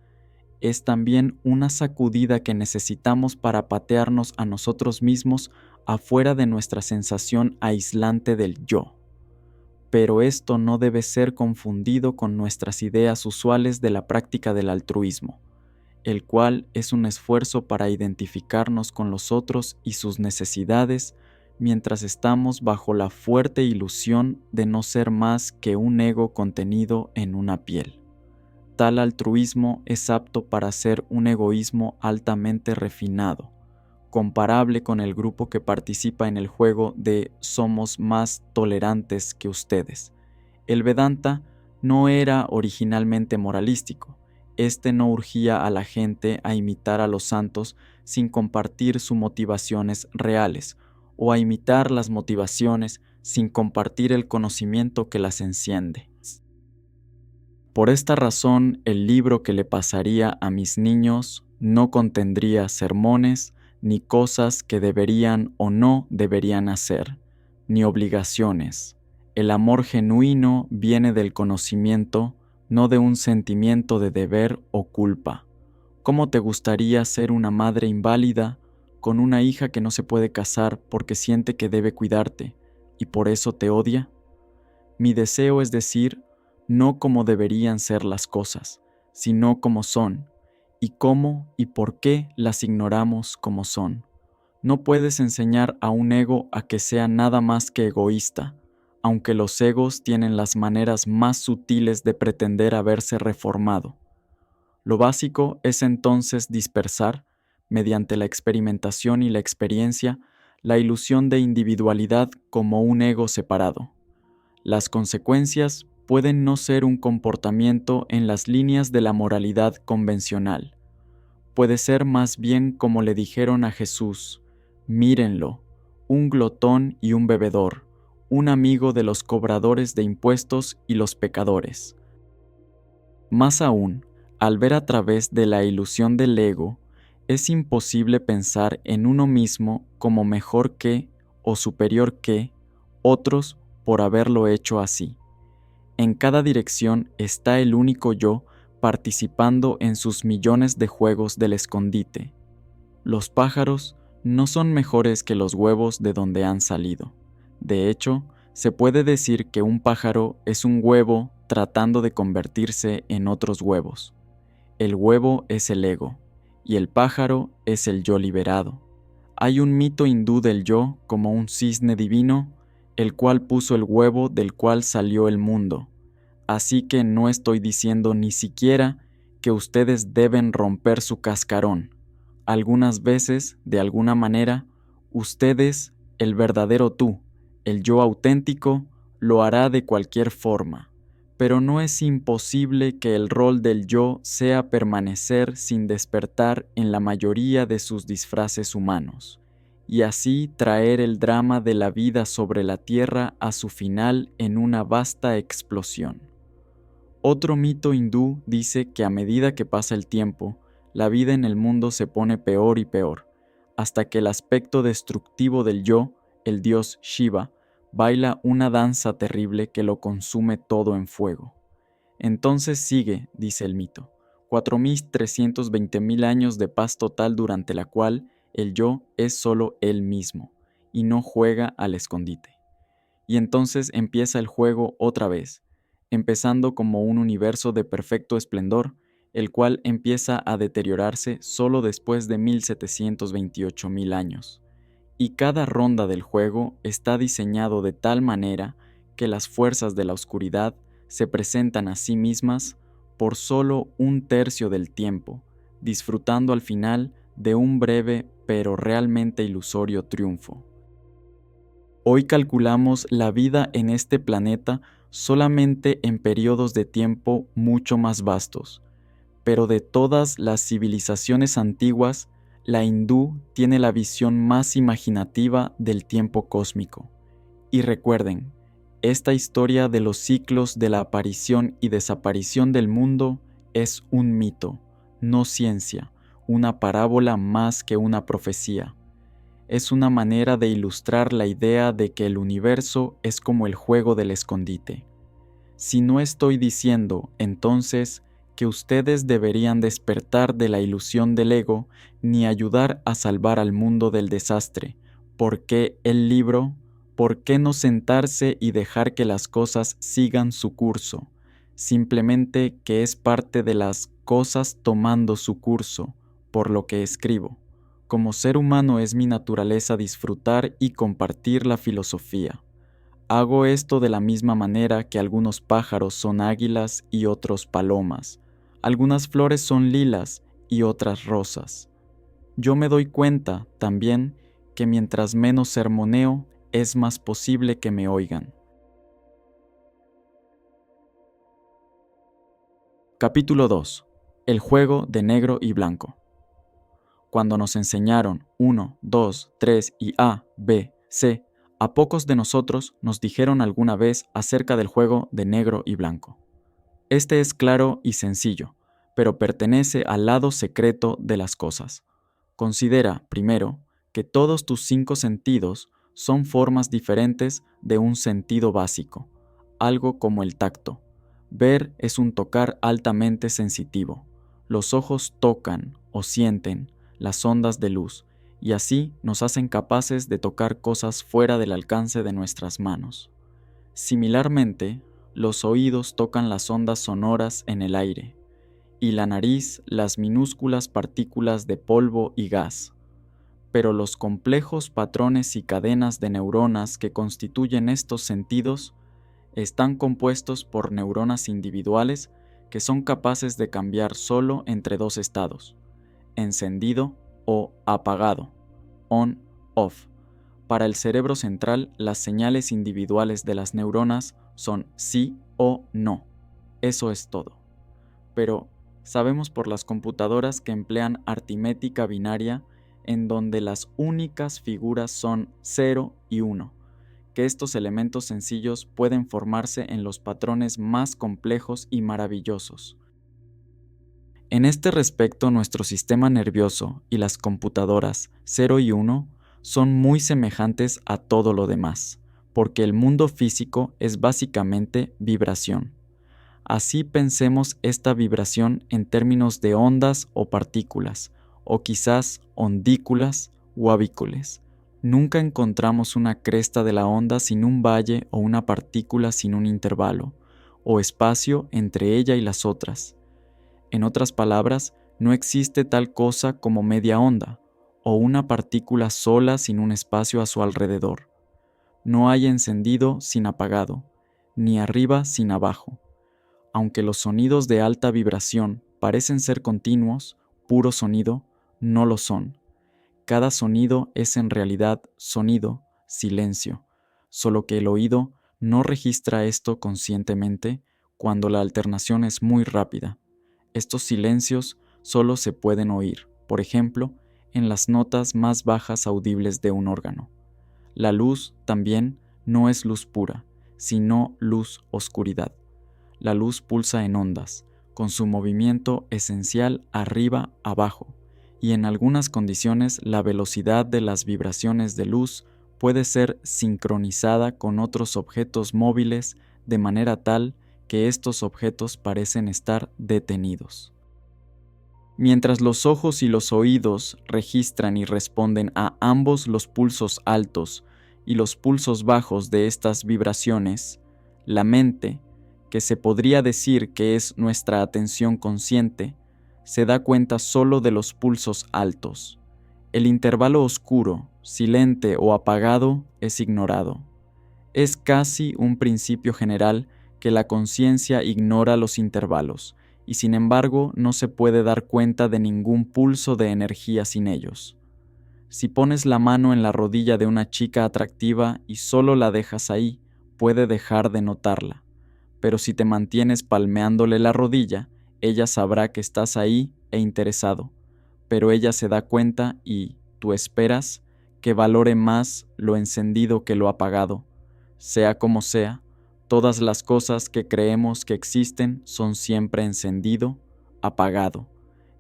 es también una sacudida que necesitamos para patearnos a nosotros mismos afuera de nuestra sensación aislante del yo. Pero esto no debe ser confundido con nuestras ideas usuales de la práctica del altruismo, el cual es un esfuerzo para identificarnos con los otros y sus necesidades mientras estamos bajo la fuerte ilusión de no ser más que un ego contenido en una piel. Tal altruismo es apto para ser un egoísmo altamente refinado, comparable con el grupo que participa en el juego de somos más tolerantes que ustedes. El Vedanta no era originalmente moralístico. Este no urgía a la gente a imitar a los santos sin compartir sus motivaciones reales, o a imitar las motivaciones sin compartir el conocimiento que las enciende. Por esta razón, el libro que le pasaría a mis niños no contendría sermones, ni cosas que deberían o no deberían hacer, ni obligaciones. El amor genuino viene del conocimiento, no de un sentimiento de deber o culpa. ¿Cómo te gustaría ser una madre inválida con una hija que no se puede casar porque siente que debe cuidarte y por eso te odia? Mi deseo es decir, no como deberían ser las cosas, sino como son, y cómo y por qué las ignoramos como son. No puedes enseñar a un ego a que sea nada más que egoísta, aunque los egos tienen las maneras más sutiles de pretender haberse reformado. Lo básico es entonces dispersar, mediante la experimentación y la experiencia, la ilusión de individualidad como un ego separado. Las consecuencias pueden no ser un comportamiento en las líneas de la moralidad convencional. Puede ser más bien como le dijeron a Jesús: mírenlo, un glotón y un bebedor, un amigo de los cobradores de impuestos y los pecadores. Más aún, al ver a través de la ilusión del ego, es imposible pensar en uno mismo como mejor que o superior que otros por haberlo hecho así. En cada dirección está el único yo participando en sus millones de juegos del escondite. Los pájaros no son mejores que los huevos de donde han salido. De hecho, se puede decir que un pájaro es un huevo tratando de convertirse en otros huevos. El huevo es el ego, y el pájaro es el yo liberado. Hay un mito hindú del yo como un cisne divino, el cual puso el huevo del cual salió el mundo. Así que no estoy diciendo ni siquiera que ustedes deben romper su cascarón. Algunas veces, de alguna manera, ustedes, el verdadero tú, el yo auténtico, lo hará de cualquier forma. Pero no es imposible que el rol del yo sea permanecer sin despertar en la mayoría de sus disfraces humanos, y así traer el drama de la vida sobre la tierra a su final en una vasta explosión. Otro mito hindú dice que a medida que pasa el tiempo, la vida en el mundo se pone peor y peor, hasta que el aspecto destructivo del yo, el dios Shiva, baila una danza terrible que lo consume todo en fuego. Entonces sigue, dice el mito, 4.320.000 años de paz total durante la cual el yo es solo él mismo, y no juega al escondite. Y entonces empieza el juego otra vez, empezando como un universo de perfecto esplendor, el cual empieza a deteriorarse solo después de 1.728.000 años. Y cada ronda del juego está diseñado de tal manera que las fuerzas de la oscuridad se presentan a sí mismas por solo un tercio del tiempo, disfrutando al final de un breve pero realmente ilusorio triunfo. Hoy calculamos la vida en este planeta solamente en periodos de tiempo mucho más vastos. Pero de todas las civilizaciones antiguas, la hindú tiene la visión más imaginativa del tiempo cósmico. Y recuerden, esta historia de los ciclos de la aparición y desaparición del mundo es un mito, no ciencia, una parábola más que una profecía. Es una manera de ilustrar la idea de que el universo es como el juego del escondite. Si no estoy diciendo, entonces, que ustedes deberían despertar de la ilusión del ego ni ayudar a salvar al mundo del desastre, ¿por qué el libro? ¿Por qué no sentarse y dejar que las cosas sigan su curso? Simplemente que es parte de las cosas tomando su curso, por lo que escribo. Como ser humano es mi naturaleza disfrutar y compartir la filosofía. Hago esto de la misma manera que algunos pájaros son águilas y otros palomas. Algunas flores son lilas y otras rosas. Yo me doy cuenta, también, que mientras menos sermoneo, es más posible que me oigan. Capítulo 2. El juego de negro y blanco. Cuando nos enseñaron 1, 2, 3 y A, B, C, a pocos de nosotros nos dijeron alguna vez acerca del juego de negro y blanco. Este es claro y sencillo, pero pertenece al lado secreto de las cosas. Considera, primero, que todos tus 5 sentidos son formas diferentes de un sentido básico, algo como el tacto. Ver es un tocar altamente sensitivo. Los ojos tocan o sienten las ondas de luz, y así nos hacen capaces de tocar cosas fuera del alcance de nuestras manos. Similarmente, los oídos tocan las ondas sonoras en el aire, y la nariz las minúsculas partículas de polvo y gas. Pero los complejos patrones y cadenas de neuronas que constituyen estos sentidos están compuestos por neuronas individuales que son capaces de cambiar solo entre dos estados, encendido o apagado, on-off. Para el cerebro central, las señales individuales de las neuronas son sí o no. Eso es todo. Pero sabemos por las computadoras que emplean aritmética binaria en donde las únicas figuras son 0 y 1, que estos elementos sencillos pueden formarse en los patrones más complejos y maravillosos. En este respecto, nuestro sistema nervioso y las computadoras 0 y 1 son muy semejantes a todo lo demás, porque el mundo físico es básicamente vibración. Así pensemos esta vibración en términos de ondas o partículas, o quizás ondículas o avícoles. Nunca encontramos una cresta de la onda sin un valle o una partícula sin un intervalo, o espacio entre ella y las otras. En otras palabras, no existe tal cosa como media onda, o una partícula sola sin un espacio a su alrededor. No hay encendido sin apagado, ni arriba sin abajo. Aunque los sonidos de alta vibración parecen ser continuos, puro sonido, no lo son. Cada sonido es en realidad sonido, silencio, solo que el oído no registra esto conscientemente cuando la alternación es muy rápida. Estos silencios solo se pueden oír, por ejemplo, en las notas más bajas audibles de un órgano. La luz también no es luz pura, sino luz-oscuridad. La luz pulsa en ondas, con su movimiento esencial arriba-abajo, y en algunas condiciones la velocidad de las vibraciones de luz puede ser sincronizada con otros objetos móviles de manera tal que estos objetos parecen estar detenidos. Mientras los ojos y los oídos registran y responden a ambos los pulsos altos y los pulsos bajos de estas vibraciones, la mente, que se podría decir que es nuestra atención consciente, se da cuenta solo de los pulsos altos. El intervalo oscuro, silente o apagado es ignorado. Es casi un principio general que la conciencia ignora los intervalos, y sin embargo no se puede dar cuenta de ningún pulso de energía sin ellos. Si pones la mano en la rodilla de una chica atractiva y solo la dejas ahí, puede dejar de notarla. pero si te mantienes palmeándole la rodilla, ella sabrá que estás ahí e interesado, pero ella se da cuenta y tú esperas que valore más lo encendido que lo apagado. Sea como sea, todas las cosas que creemos que existen son siempre encendido, apagado.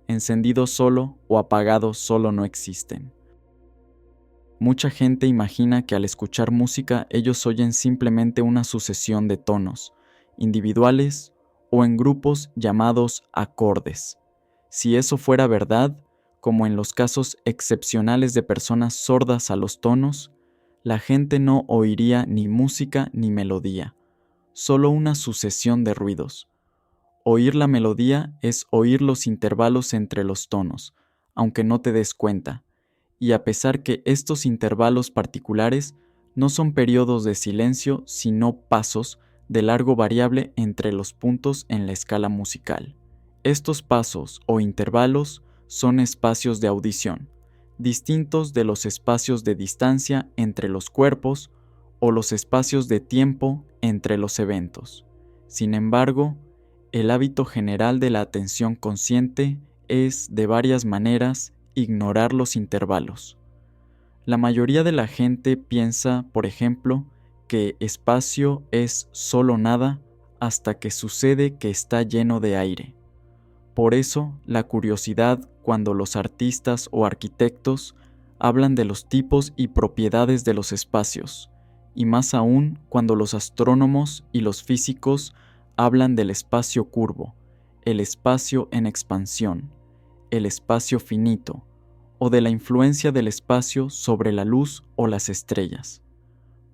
Encendido solo o apagado solo no existen. Mucha gente imagina que al escuchar música ellos oyen simplemente una sucesión de tonos, individuales o en grupos llamados acordes. Si eso fuera verdad, como en los casos excepcionales de personas sordas a los tonos, la gente no oiría ni música ni melodía, solo una sucesión de ruidos. Oír la melodía es oír los intervalos entre los tonos, aunque no te des cuenta, y a pesar que estos intervalos particulares no son periodos de silencio, sino pasos de largo variable entre los puntos en la escala musical. Estos pasos o intervalos son espacios de audición, distintos de los espacios de distancia entre los cuerpos o los espacios de tiempo entre los eventos. Sin embargo, el hábito general de la atención consciente es, de varias maneras, ignorar los intervalos. La mayoría de la gente piensa, por ejemplo, que espacio es solo nada hasta que sucede que está lleno de aire. Por eso, la curiosidad cuando los artistas o arquitectos hablan de los tipos y propiedades de los espacios, y más aún cuando los astrónomos y los físicos hablan del espacio curvo, el espacio en expansión, el espacio finito, o de la influencia del espacio sobre la luz o las estrellas.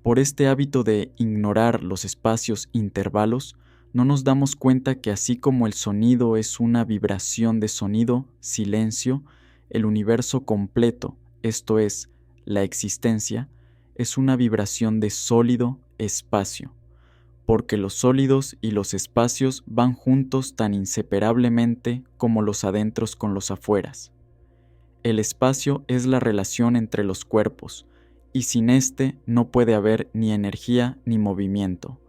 Por este hábito de ignorar los espacios intervalos, no nos damos cuenta que así como el sonido es una vibración de sonido, silencio, el universo completo, esto es, la existencia, es una vibración de sólido, espacio, porque los sólidos y los espacios van juntos tan inseparablemente como los adentros con los afueras. El espacio es la relación entre los cuerpos, y sin este no puede haber ni energía ni movimiento.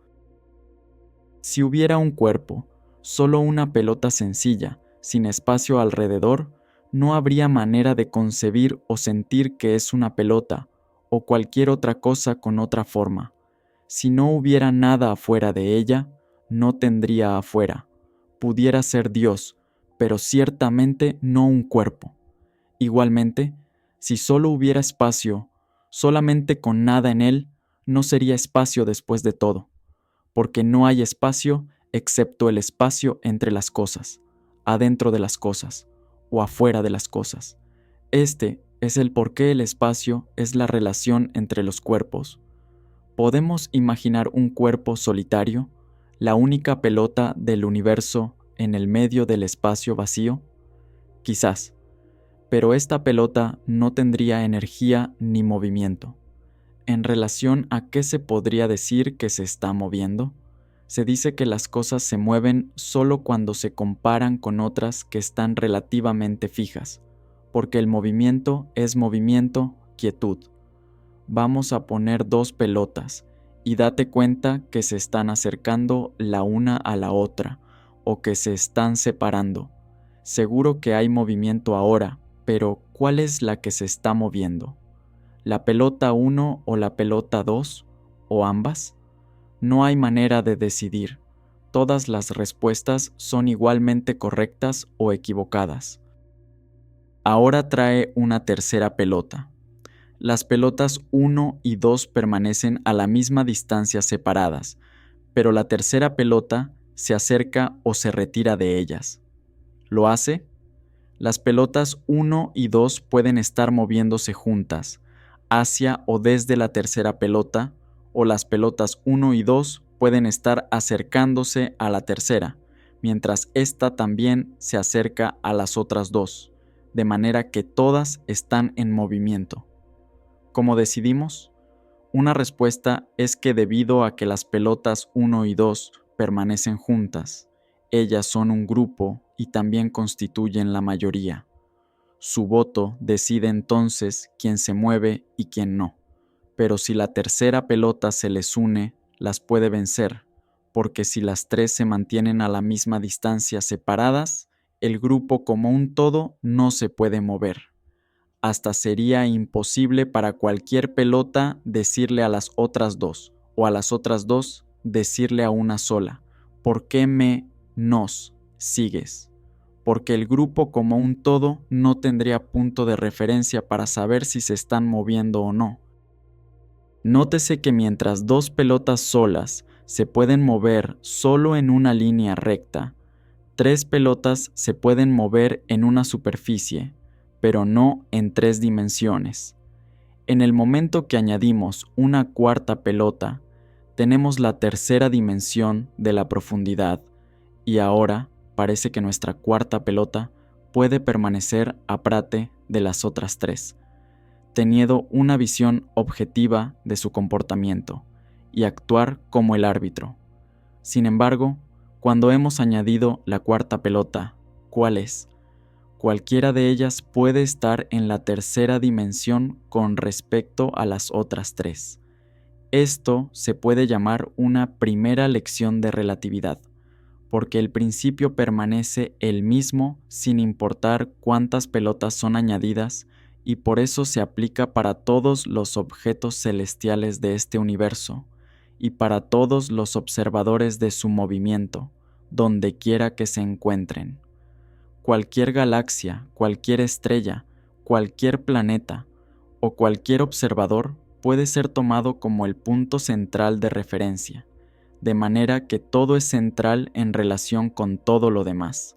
Si hubiera un cuerpo, solo una pelota sencilla, sin espacio alrededor, no habría manera de concebir o sentir que es una pelota o cualquier otra cosa con otra forma. Si no hubiera nada afuera de ella, no tendría afuera. Pudiera ser Dios, pero ciertamente no un cuerpo. Igualmente, si solo hubiera espacio, solamente con nada en él, no sería espacio después de todo, porque no hay espacio excepto el espacio entre las cosas, adentro de las cosas, o afuera de las cosas. Este es el por qué el espacio es la relación entre los cuerpos. ¿Podemos imaginar un cuerpo solitario, la única pelota del universo en el medio del espacio vacío? Quizás. Pero esta pelota no tendría energía ni movimiento. ¿En relación a qué se podría decir que se está moviendo? Se dice que las cosas se mueven solo cuando se comparan con otras que están relativamente fijas, porque el movimiento es movimiento, quietud. Vamos a poner dos pelotas y date cuenta que se están acercando la una a la otra o que se están separando. Seguro que hay movimiento ahora, pero ¿cuál es la que se está moviendo? ¿La pelota 1 o la pelota 2 o ambas? No hay manera de decidir. Todas las respuestas son igualmente correctas o equivocadas. Ahora trae una tercera pelota. Las pelotas 1 y 2 permanecen a la misma distancia separadas, pero la tercera pelota se acerca o se retira de ellas. ¿Lo hace? Las pelotas 1 y 2 pueden estar moviéndose juntas, hacia o desde la tercera pelota, o las pelotas 1 y 2 pueden estar acercándose a la tercera, mientras ésta también se acerca a las otras dos, de manera que todas están en movimiento. ¿Cómo decidimos? Una respuesta es que debido a que las pelotas 1 y 2 permanecen juntas, ellas son un grupo y también constituyen la mayoría. Su voto decide entonces quién se mueve y quién no, pero si la tercera pelota se les une, las puede vencer, porque si las tres se mantienen a la misma distancia separadas, el grupo como un todo no se puede mover. Hasta sería imposible para cualquier pelota decirle a las otras dos, o a las otras dos decirle a una sola, ¿por qué nos sigues? Porque el grupo como un todo no tendría punto de referencia para saber si se están moviendo o no. Nótese que mientras dos pelotas solas se pueden mover solo en una línea recta, tres pelotas se pueden mover en una superficie, pero no en tres dimensiones. En el momento que añadimos una cuarta pelota, tenemos la tercera dimensión de la profundidad, y ahora parece que nuestra cuarta pelota puede permanecer aparte de las otras tres, teniendo una visión objetiva de su comportamiento y actuar como el árbitro. Sin embargo, cuando hemos añadido la cuarta pelota, ¿cuál es? Cualquiera de ellas puede estar en la tercera dimensión con respecto a las otras tres. Esto se puede llamar una primera lección de relatividad, porque el principio permanece el mismo sin importar cuántas pelotas son añadidas, y por eso se aplica para todos los objetos celestiales de este universo y para todos los observadores de su movimiento, donde quiera que se encuentren. Cualquier galaxia, cualquier estrella, cualquier planeta o cualquier observador puede ser tomado como el punto central de referencia, de manera que todo es central en relación con todo lo demás.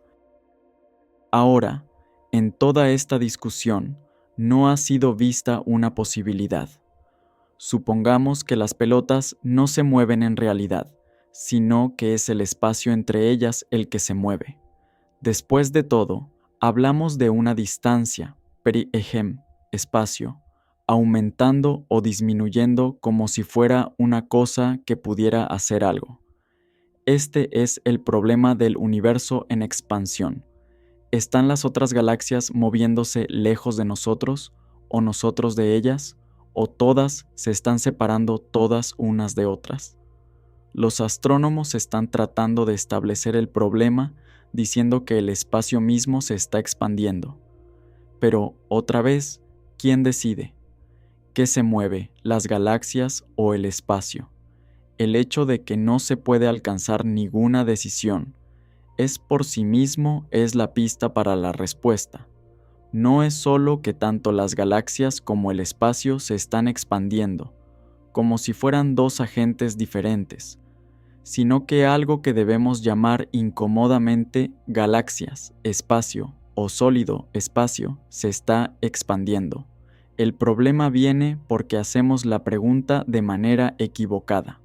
Ahora, en toda esta discusión, no ha sido vista una posibilidad. Supongamos que las pelotas no se mueven en realidad, sino que es el espacio entre ellas el que se mueve. Después de todo, hablamos de una distancia, espacio, aumentando o disminuyendo como si fuera una cosa que pudiera hacer algo. Este es el problema del universo en expansión. ¿Están las otras galaxias moviéndose lejos de nosotros, o nosotros de ellas, o todas se están separando todas unas de otras? Los astrónomos están tratando de establecer el problema diciendo que el espacio mismo se está expandiendo. Pero, otra vez, ¿quién decide? ¿Qué se mueve, las galaxias o el espacio? El hecho de que no se puede alcanzar ninguna decisión por sí mismo es la pista para la respuesta. No es solo que tanto las galaxias como el espacio se están expandiendo, como si fueran dos agentes diferentes, sino que algo que debemos llamar incómodamente galaxias, espacio o sólido espacio se está expandiendo. El problema viene porque hacemos la pregunta de manera equivocada.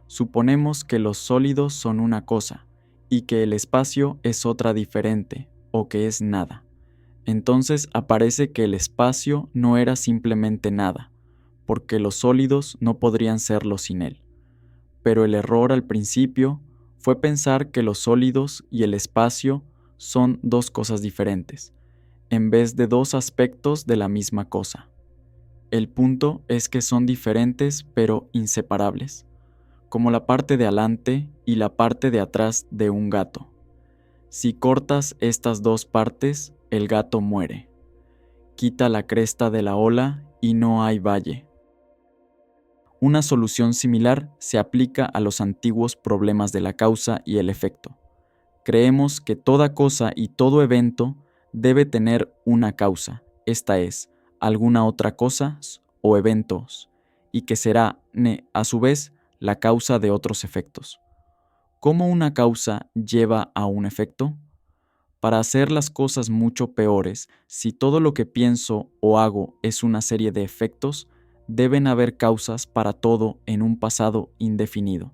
Suponemos que los sólidos son una cosa y que el espacio es otra diferente, o que es nada. Entonces aparece que el espacio no era simplemente nada, porque los sólidos no podrían serlo sin él. Pero el error al principio fue pensar que los sólidos y el espacio son dos cosas diferentes, en vez de dos aspectos de la misma cosa. El punto es que son diferentes pero inseparables, como la parte de adelante y la parte de atrás de un gato. Si cortas estas dos partes, el gato muere. Quita la cresta de la ola y no hay valle. Una solución similar se aplica a los antiguos problemas de la causa y el efecto. Creemos que toda cosa y todo evento debe tener una causa, esta es, alguna otra cosa o eventos, y que será, a su vez, la causa de otros efectos. ¿Cómo una causa lleva a un efecto? Para hacer las cosas mucho peores, si todo lo que pienso o hago es una serie de efectos, deben haber causas para todo en un pasado indefinido.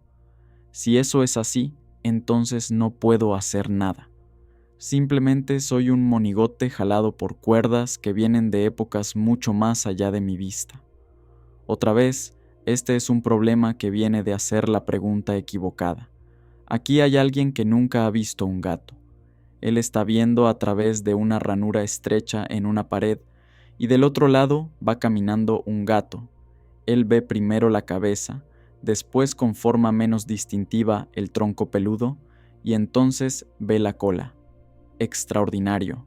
Si eso es así, entonces no puedo hacer nada. Simplemente soy un monigote jalado por cuerdas que vienen de épocas mucho más allá de mi vista. Otra vez, este es un problema que viene de hacer la pregunta equivocada. Aquí hay alguien que nunca ha visto un gato. Él está viendo a través de una ranura estrecha en una pared, y del otro lado va caminando un gato. Él ve primero la cabeza, después con forma menos distintiva el tronco peludo, y entonces ve la cola. Extraordinario.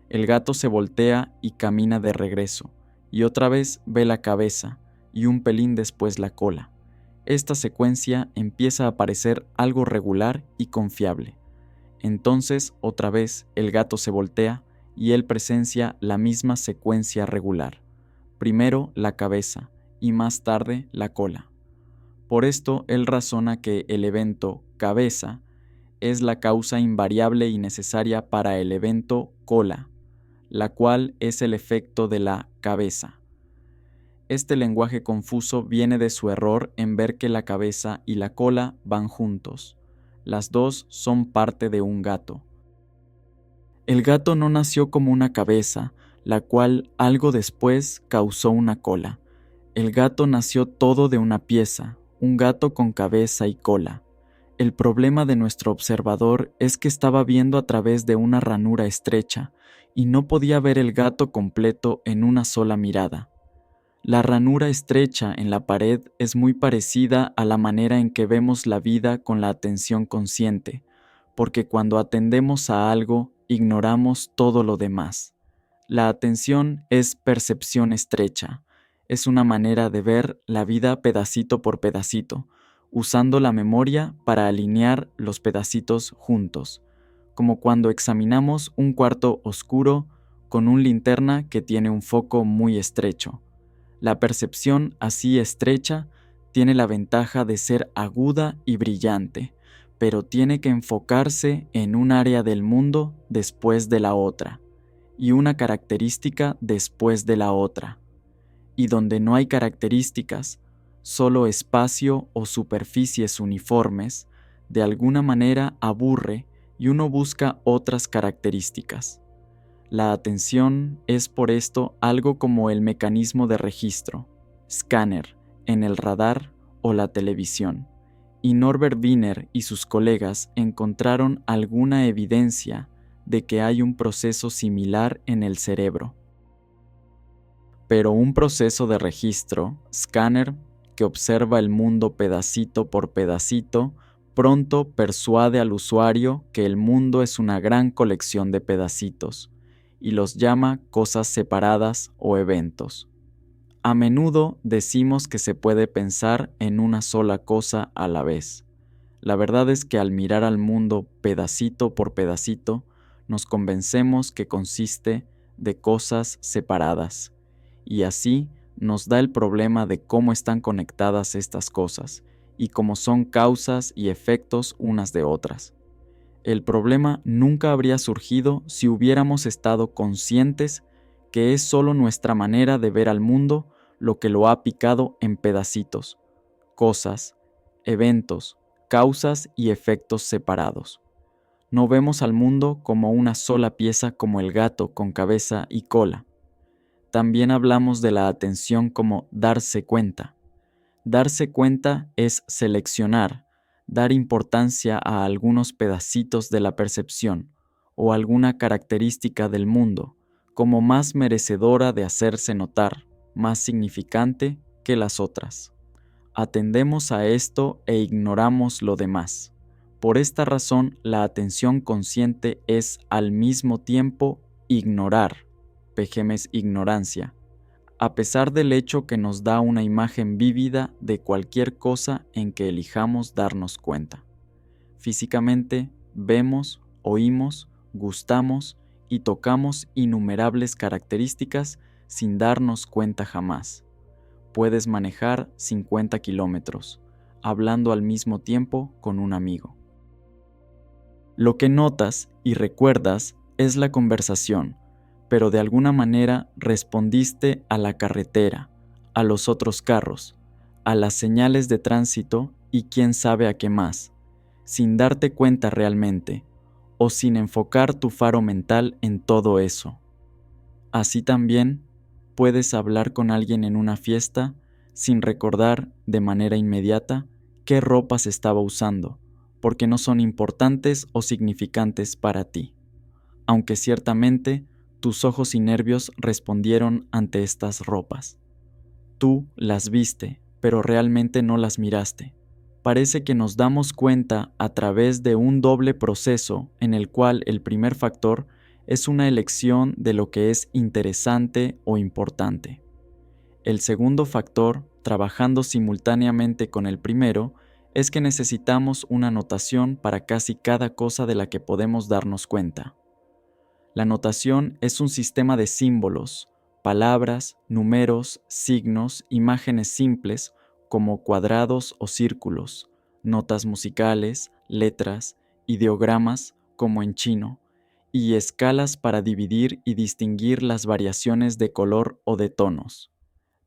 El gato se voltea y camina de regreso, y otra vez ve la cabeza, y un pelín después la cola. Esta secuencia empieza a parecer algo regular y confiable. Entonces, otra vez, el gato se voltea y él presencia la misma secuencia regular. Primero la cabeza y más tarde la cola. Por esto, él razona que el evento cabeza es la causa invariable y necesaria para el evento cola, la cual es el efecto de la cabeza. Este lenguaje confuso viene de su error en ver que la cabeza y la cola van juntos. Las dos son parte de un gato. El gato no nació como una cabeza, la cual algo después causó una cola. El gato nació todo de una pieza, un gato con cabeza y cola. El problema de nuestro observador es que estaba viendo a través de una ranura estrecha y no podía ver el gato completo en una sola mirada. La ranura estrecha en la pared es muy parecida a la manera en que vemos la vida con la atención consciente, porque cuando atendemos a algo, ignoramos todo lo demás. La atención es percepción estrecha, es una manera de ver la vida pedacito por pedacito, usando la memoria para alinear los pedacitos juntos, como cuando examinamos un cuarto oscuro con una linterna que tiene un foco muy estrecho. La percepción así estrecha tiene la ventaja de ser aguda y brillante, pero tiene que enfocarse en un área del mundo después de la otra, y una característica después de la otra. Y donde no hay características, solo espacio o superficies uniformes, de alguna manera aburre y uno busca otras características. La atención es por esto algo como el mecanismo de registro, escáner, en el radar o la televisión, y Norbert Wiener y sus colegas encontraron alguna evidencia de que hay un proceso similar en el cerebro. Pero un proceso de registro, escáner, que observa el mundo pedacito por pedacito, pronto persuade al usuario que el mundo es una gran colección de pedacitos, y los llama cosas separadas o eventos. A menudo decimos que se puede pensar en una sola cosa a la vez. La verdad es que al mirar al mundo pedacito por pedacito, nos convencemos que consiste de cosas separadas, y así nos da el problema de cómo están conectadas estas cosas, y cómo son causas y efectos unas de otras. El problema nunca habría surgido si hubiéramos estado conscientes que es solo nuestra manera de ver al mundo lo que lo ha picado en pedacitos, cosas, eventos, causas y efectos separados. No vemos al mundo como una sola pieza como el gato con cabeza y cola. También hablamos de la atención como darse cuenta. Darse cuenta es seleccionar, dar importancia a algunos pedacitos de la percepción o alguna característica del mundo como más merecedora de hacerse notar, más significante que las otras. Atendemos a esto e ignoramos lo demás. Por esta razón, la atención consciente es al mismo tiempo ignorar, pejemes ignorancia, a pesar del hecho que nos da una imagen vívida de cualquier cosa en que elijamos darnos cuenta. Físicamente, vemos, oímos, gustamos y tocamos innumerables características sin darnos cuenta jamás. Puedes manejar 50 kilómetros, hablando al mismo tiempo con un amigo. Lo que notas y recuerdas es la conversación, pero de alguna manera respondiste a la carretera, a los otros carros, a las señales de tránsito y quién sabe a qué más, sin darte cuenta realmente, o sin enfocar tu faro mental en todo eso. Así también, puedes hablar con alguien en una fiesta sin recordar de manera inmediata qué ropas estaba usando, porque no son importantes o significantes para ti, aunque ciertamente tus ojos y nervios respondieron ante estas ropas. Tú las viste, pero realmente no las miraste. Parece que nos damos cuenta a través de un doble proceso en el cual el primer factor es una elección de lo que es interesante o importante. El segundo factor, trabajando simultáneamente con el primero, es que necesitamos una notación para casi cada cosa de la que podemos darnos cuenta. La notación es un sistema de símbolos, palabras, números, signos, imágenes simples como cuadrados o círculos, notas musicales, letras, ideogramas como en chino, y escalas para dividir y distinguir las variaciones de color o de tonos.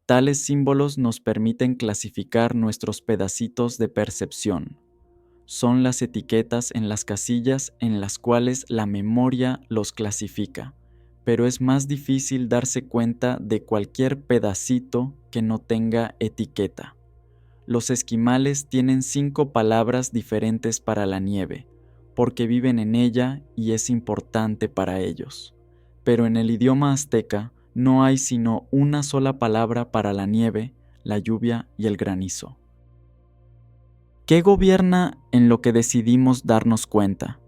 Tales símbolos nos permiten clasificar nuestros pedacitos de percepción. Son las etiquetas en las casillas en las cuales la memoria los clasifica, pero es más difícil darse cuenta de cualquier pedacito que no tenga etiqueta. Los esquimales tienen 5 palabras diferentes para la nieve, porque viven en ella y es importante para ellos. Pero en el idioma azteca no hay sino una sola palabra para la nieve, la lluvia y el granizo. ¿Qué gobierna en lo que decidimos darnos cuenta?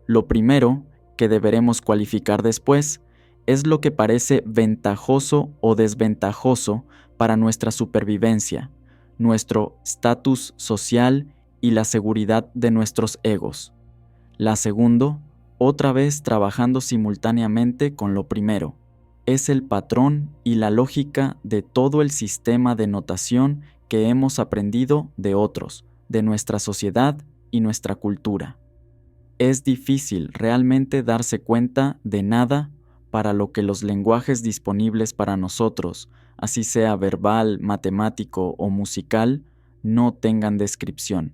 Lo primero, que deberemos cualificar después, es lo que parece ventajoso o desventajoso para nuestra supervivencia, nuestro estatus social y la seguridad de nuestros egos. La segundo, otra vez trabajando simultáneamente con lo primero, es el patrón y la lógica de todo el sistema de notación que hemos aprendido de otros, de nuestra sociedad y nuestra cultura. Es difícil realmente darse cuenta de nada para lo que los lenguajes disponibles para nosotros, así sea verbal, matemático o musical, no tengan descripción.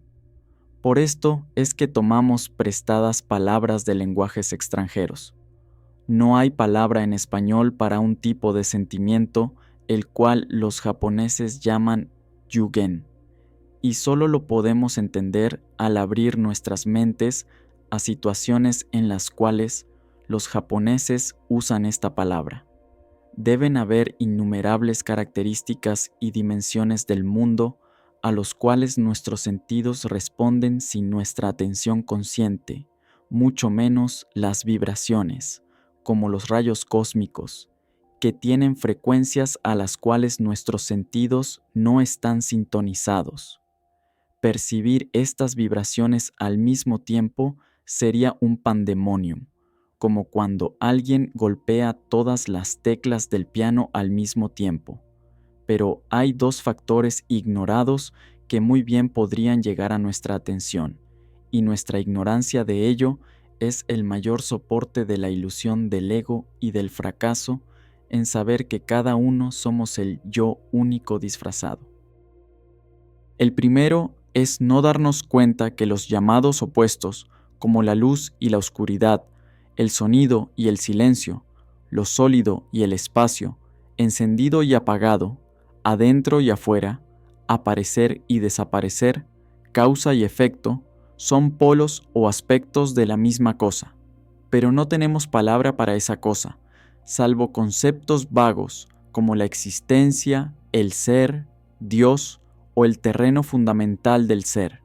Por esto es que tomamos prestadas palabras de lenguajes extranjeros. No hay palabra en español para un tipo de sentimiento, el cual los japoneses llaman yugen, y solo lo podemos entender al abrir nuestras mentes a situaciones en las cuales los japoneses usan esta palabra. Deben haber innumerables características y dimensiones del mundo a los cuales nuestros sentidos responden sin nuestra atención consciente, mucho menos las vibraciones, como los rayos cósmicos, que tienen frecuencias a las cuales nuestros sentidos no están sintonizados. Percibir estas vibraciones al mismo tiempo sería un pandemonium, como cuando alguien golpea todas las teclas del piano al mismo tiempo. Pero hay 2 factores ignorados que muy bien podrían llegar a nuestra atención, y nuestra ignorancia de ello es el mayor soporte de la ilusión del ego y del fracaso en saber que cada uno somos el yo único disfrazado. El primero es no darnos cuenta que los llamados opuestos, como la luz y la oscuridad, el sonido y el silencio, lo sólido y el espacio, encendido y apagado, adentro y afuera, aparecer y desaparecer, causa y efecto, son polos o aspectos de la misma cosa, pero no tenemos palabra para esa cosa, salvo conceptos vagos como la existencia, el ser, Dios o el terreno fundamental del ser.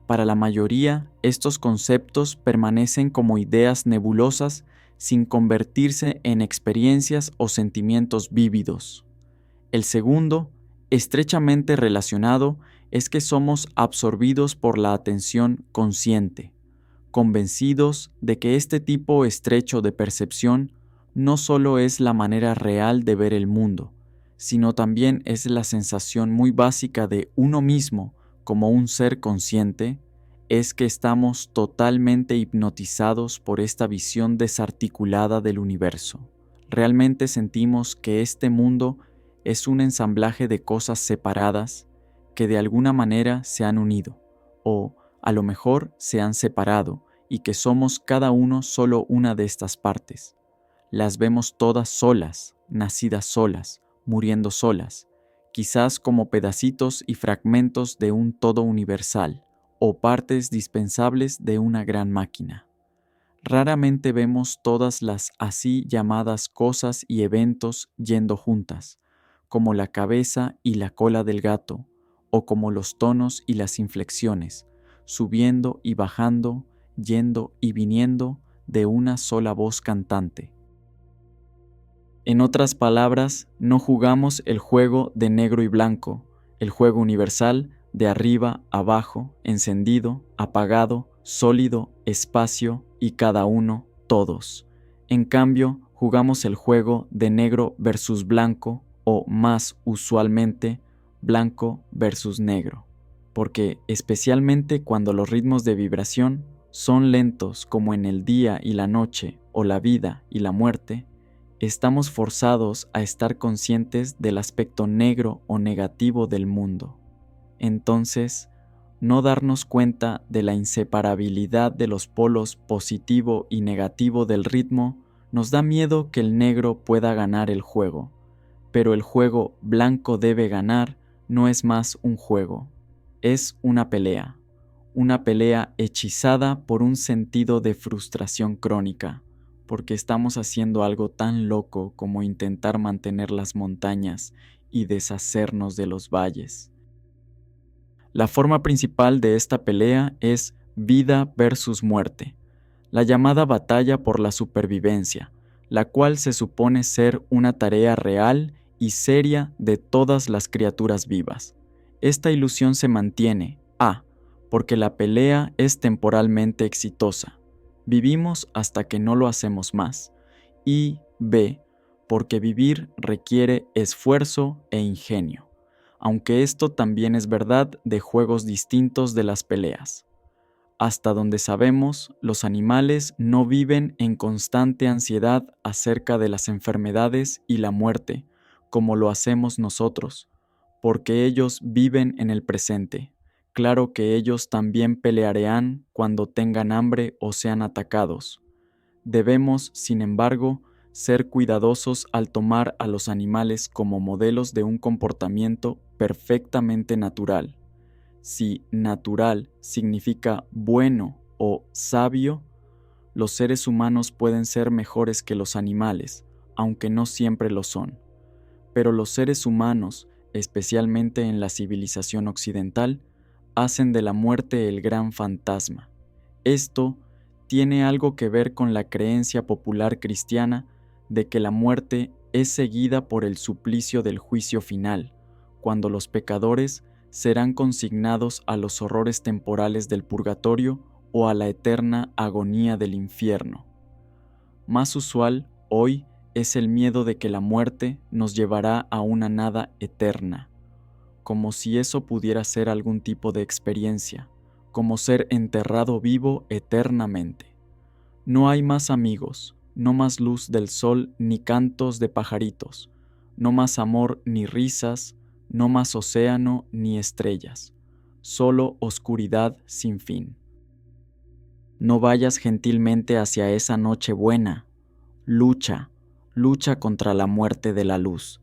Para la mayoría, estos conceptos permanecen como ideas nebulosas sin convertirse en experiencias o sentimientos vívidos. El segundo, estrechamente relacionado, es que somos absorbidos por la atención consciente, convencidos de que este tipo estrecho de percepción no solo es la manera real de ver el mundo, sino también es la sensación muy básica de uno mismo como un ser consciente, es que estamos totalmente hipnotizados por esta visión desarticulada del universo. Realmente sentimos que este mundo es un ensamblaje de cosas separadas que de alguna manera se han unido, o a lo mejor se han separado, y que somos cada uno solo una de estas partes. Las vemos todas solas, nacidas solas, muriendo solas, quizás como pedacitos y fragmentos de un todo universal, o partes dispensables de una gran máquina. Raramente vemos todas las así llamadas cosas y eventos yendo juntas, como la cabeza y la cola del gato, o como los tonos y las inflexiones, subiendo y bajando, yendo y viniendo de una sola voz cantante. En otras palabras, no jugamos el juego de negro y blanco, el juego universal de arriba, abajo, encendido, apagado, sólido, espacio y cada uno, todos. En cambio, jugamos el juego de negro versus blanco o, más usualmente, blanco versus negro, porque especialmente cuando los ritmos de vibración son lentos como en el día y la noche o la vida y la muerte, estamos forzados a estar conscientes del aspecto negro o negativo del mundo. Entonces, no darnos cuenta de la inseparabilidad de los polos positivo y negativo del ritmo nos da miedo que el negro pueda ganar el juego, pero el juego blanco debe ganar no es más un juego, es una pelea hechizada por un sentido de frustración crónica, porque estamos haciendo algo tan loco como intentar mantener las montañas y deshacernos de los valles. La forma principal de esta pelea es vida versus muerte, la llamada batalla por la supervivencia, la cual se supone ser una tarea real y seria de todas las criaturas vivas. Esta ilusión se mantiene, porque la pelea es temporalmente exitosa. Vivimos hasta que no lo hacemos más. Y B, porque vivir requiere esfuerzo e ingenio, aunque esto también es verdad de juegos distintos de las peleas. Hasta donde sabemos, los animales no viven en constante ansiedad acerca de las enfermedades y la muerte, como lo hacemos nosotros, porque ellos viven en el presente. Claro que ellos también pelearán cuando tengan hambre o sean atacados. Debemos, sin embargo, ser cuidadosos al tomar a los animales como modelos de un comportamiento perfectamente natural. Si natural significa bueno o sabio, los seres humanos pueden ser mejores que los animales, aunque no siempre lo son. Pero los seres humanos, especialmente en la civilización occidental, hacen de la muerte el gran fantasma. Esto tiene algo que ver con la creencia popular cristiana de que la muerte es seguida por el suplicio del juicio final, cuando los pecadores serán consignados a los horrores temporales del purgatorio o a la eterna agonía del infierno. Más usual hoy es el miedo de que la muerte nos llevará a una nada eterna, como si eso pudiera ser algún tipo de experiencia, como ser enterrado vivo eternamente. No hay más amigos, no más luz del sol ni cantos de pajaritos, no más amor ni risas, no más océano ni estrellas, solo oscuridad sin fin. No vayas gentilmente hacia esa noche buena, lucha contra la muerte de la luz.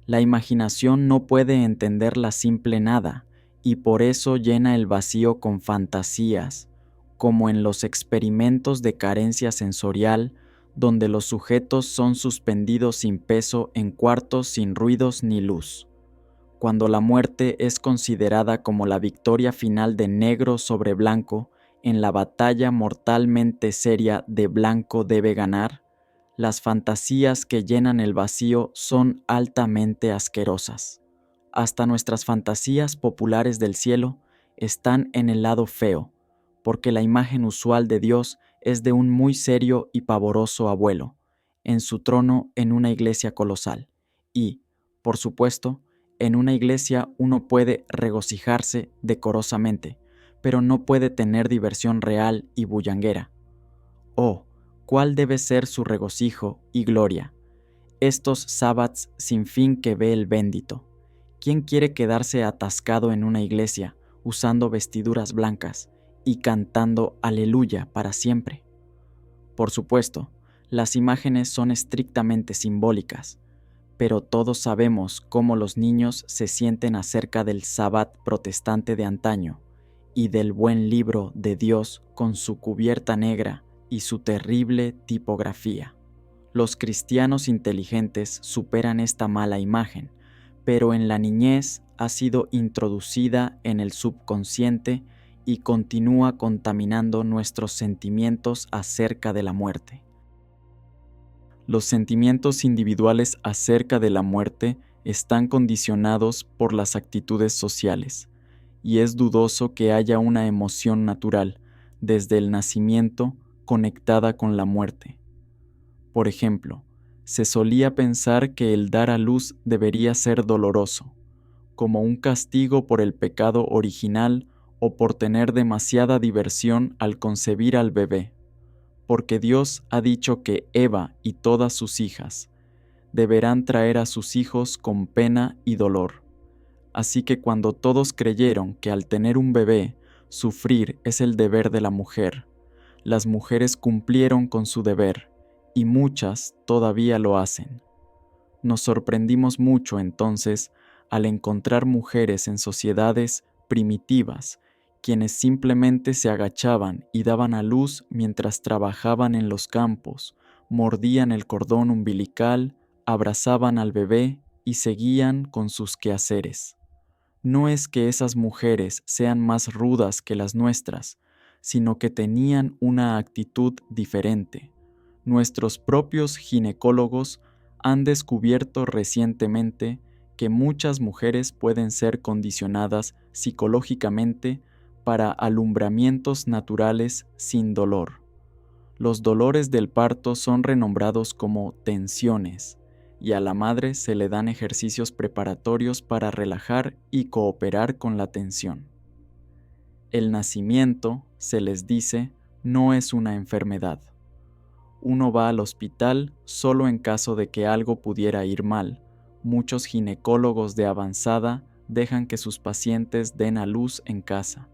La imaginación no puede entender la simple nada, y por eso llena el vacío con fantasías, como en los experimentos de carencia sensorial, donde los sujetos son suspendidos sin peso en cuartos sin ruidos ni luz. Cuando la muerte es considerada como la victoria final de negro sobre blanco, en la batalla mortalmente seria de blanco debe ganar, las fantasías que llenan el vacío son altamente asquerosas. Hasta nuestras fantasías populares del cielo están en el lado feo, porque la imagen usual de Dios es de un muy serio y pavoroso abuelo, en su trono en una iglesia colosal. Y, por supuesto, en una iglesia uno puede regocijarse decorosamente, pero no puede tener diversión real y bullanguera. Oh, ¿cuál debe ser su regocijo y gloria? Estos sábats sin fin que ve el bendito. ¿Quién quiere quedarse atascado en una iglesia, usando vestiduras blancas y cantando aleluya para siempre? Por supuesto, las imágenes son estrictamente simbólicas, pero todos sabemos cómo los niños se sienten acerca del sabbat protestante de antaño y del buen libro de Dios con su cubierta negra y su terrible tipografía. Los cristianos inteligentes superan esta mala imagen, pero en la niñez ha sido introducida en el subconsciente y continúa contaminando nuestros sentimientos acerca de la muerte. Los sentimientos individuales acerca de la muerte están condicionados por las actitudes sociales, y es dudoso que haya una emoción natural, desde el nacimiento, conectada con la muerte. Por ejemplo, se solía pensar que el dar a luz debería ser doloroso, como un castigo por el pecado original o por tener demasiada diversión al concebir al bebé, porque Dios ha dicho que Eva y todas sus hijas deberán traer a sus hijos con pena y dolor. Así que cuando todos creyeron que al tener un bebé, sufrir es el deber de la mujer, las mujeres cumplieron con su deber, y muchas todavía lo hacen. Nos sorprendimos mucho entonces al encontrar mujeres en sociedades primitivas, quienes simplemente se agachaban y daban a luz mientras trabajaban en los campos, mordían el cordón umbilical, abrazaban al bebé y seguían con sus quehaceres. No es que esas mujeres sean más rudas que las nuestras, sino que tenían una actitud diferente. Nuestros propios ginecólogos han descubierto recientemente que muchas mujeres pueden ser condicionadas psicológicamente para alumbramientos naturales sin dolor. Los dolores del parto son renombrados como tensiones, y a la madre se le dan ejercicios preparatorios para relajar y cooperar con la tensión. El nacimiento, se les dice, no es una enfermedad. Uno va al hospital solo en caso de que algo pudiera ir mal. Muchos ginecólogos de avanzada dejan que sus pacientes den a luz en casa,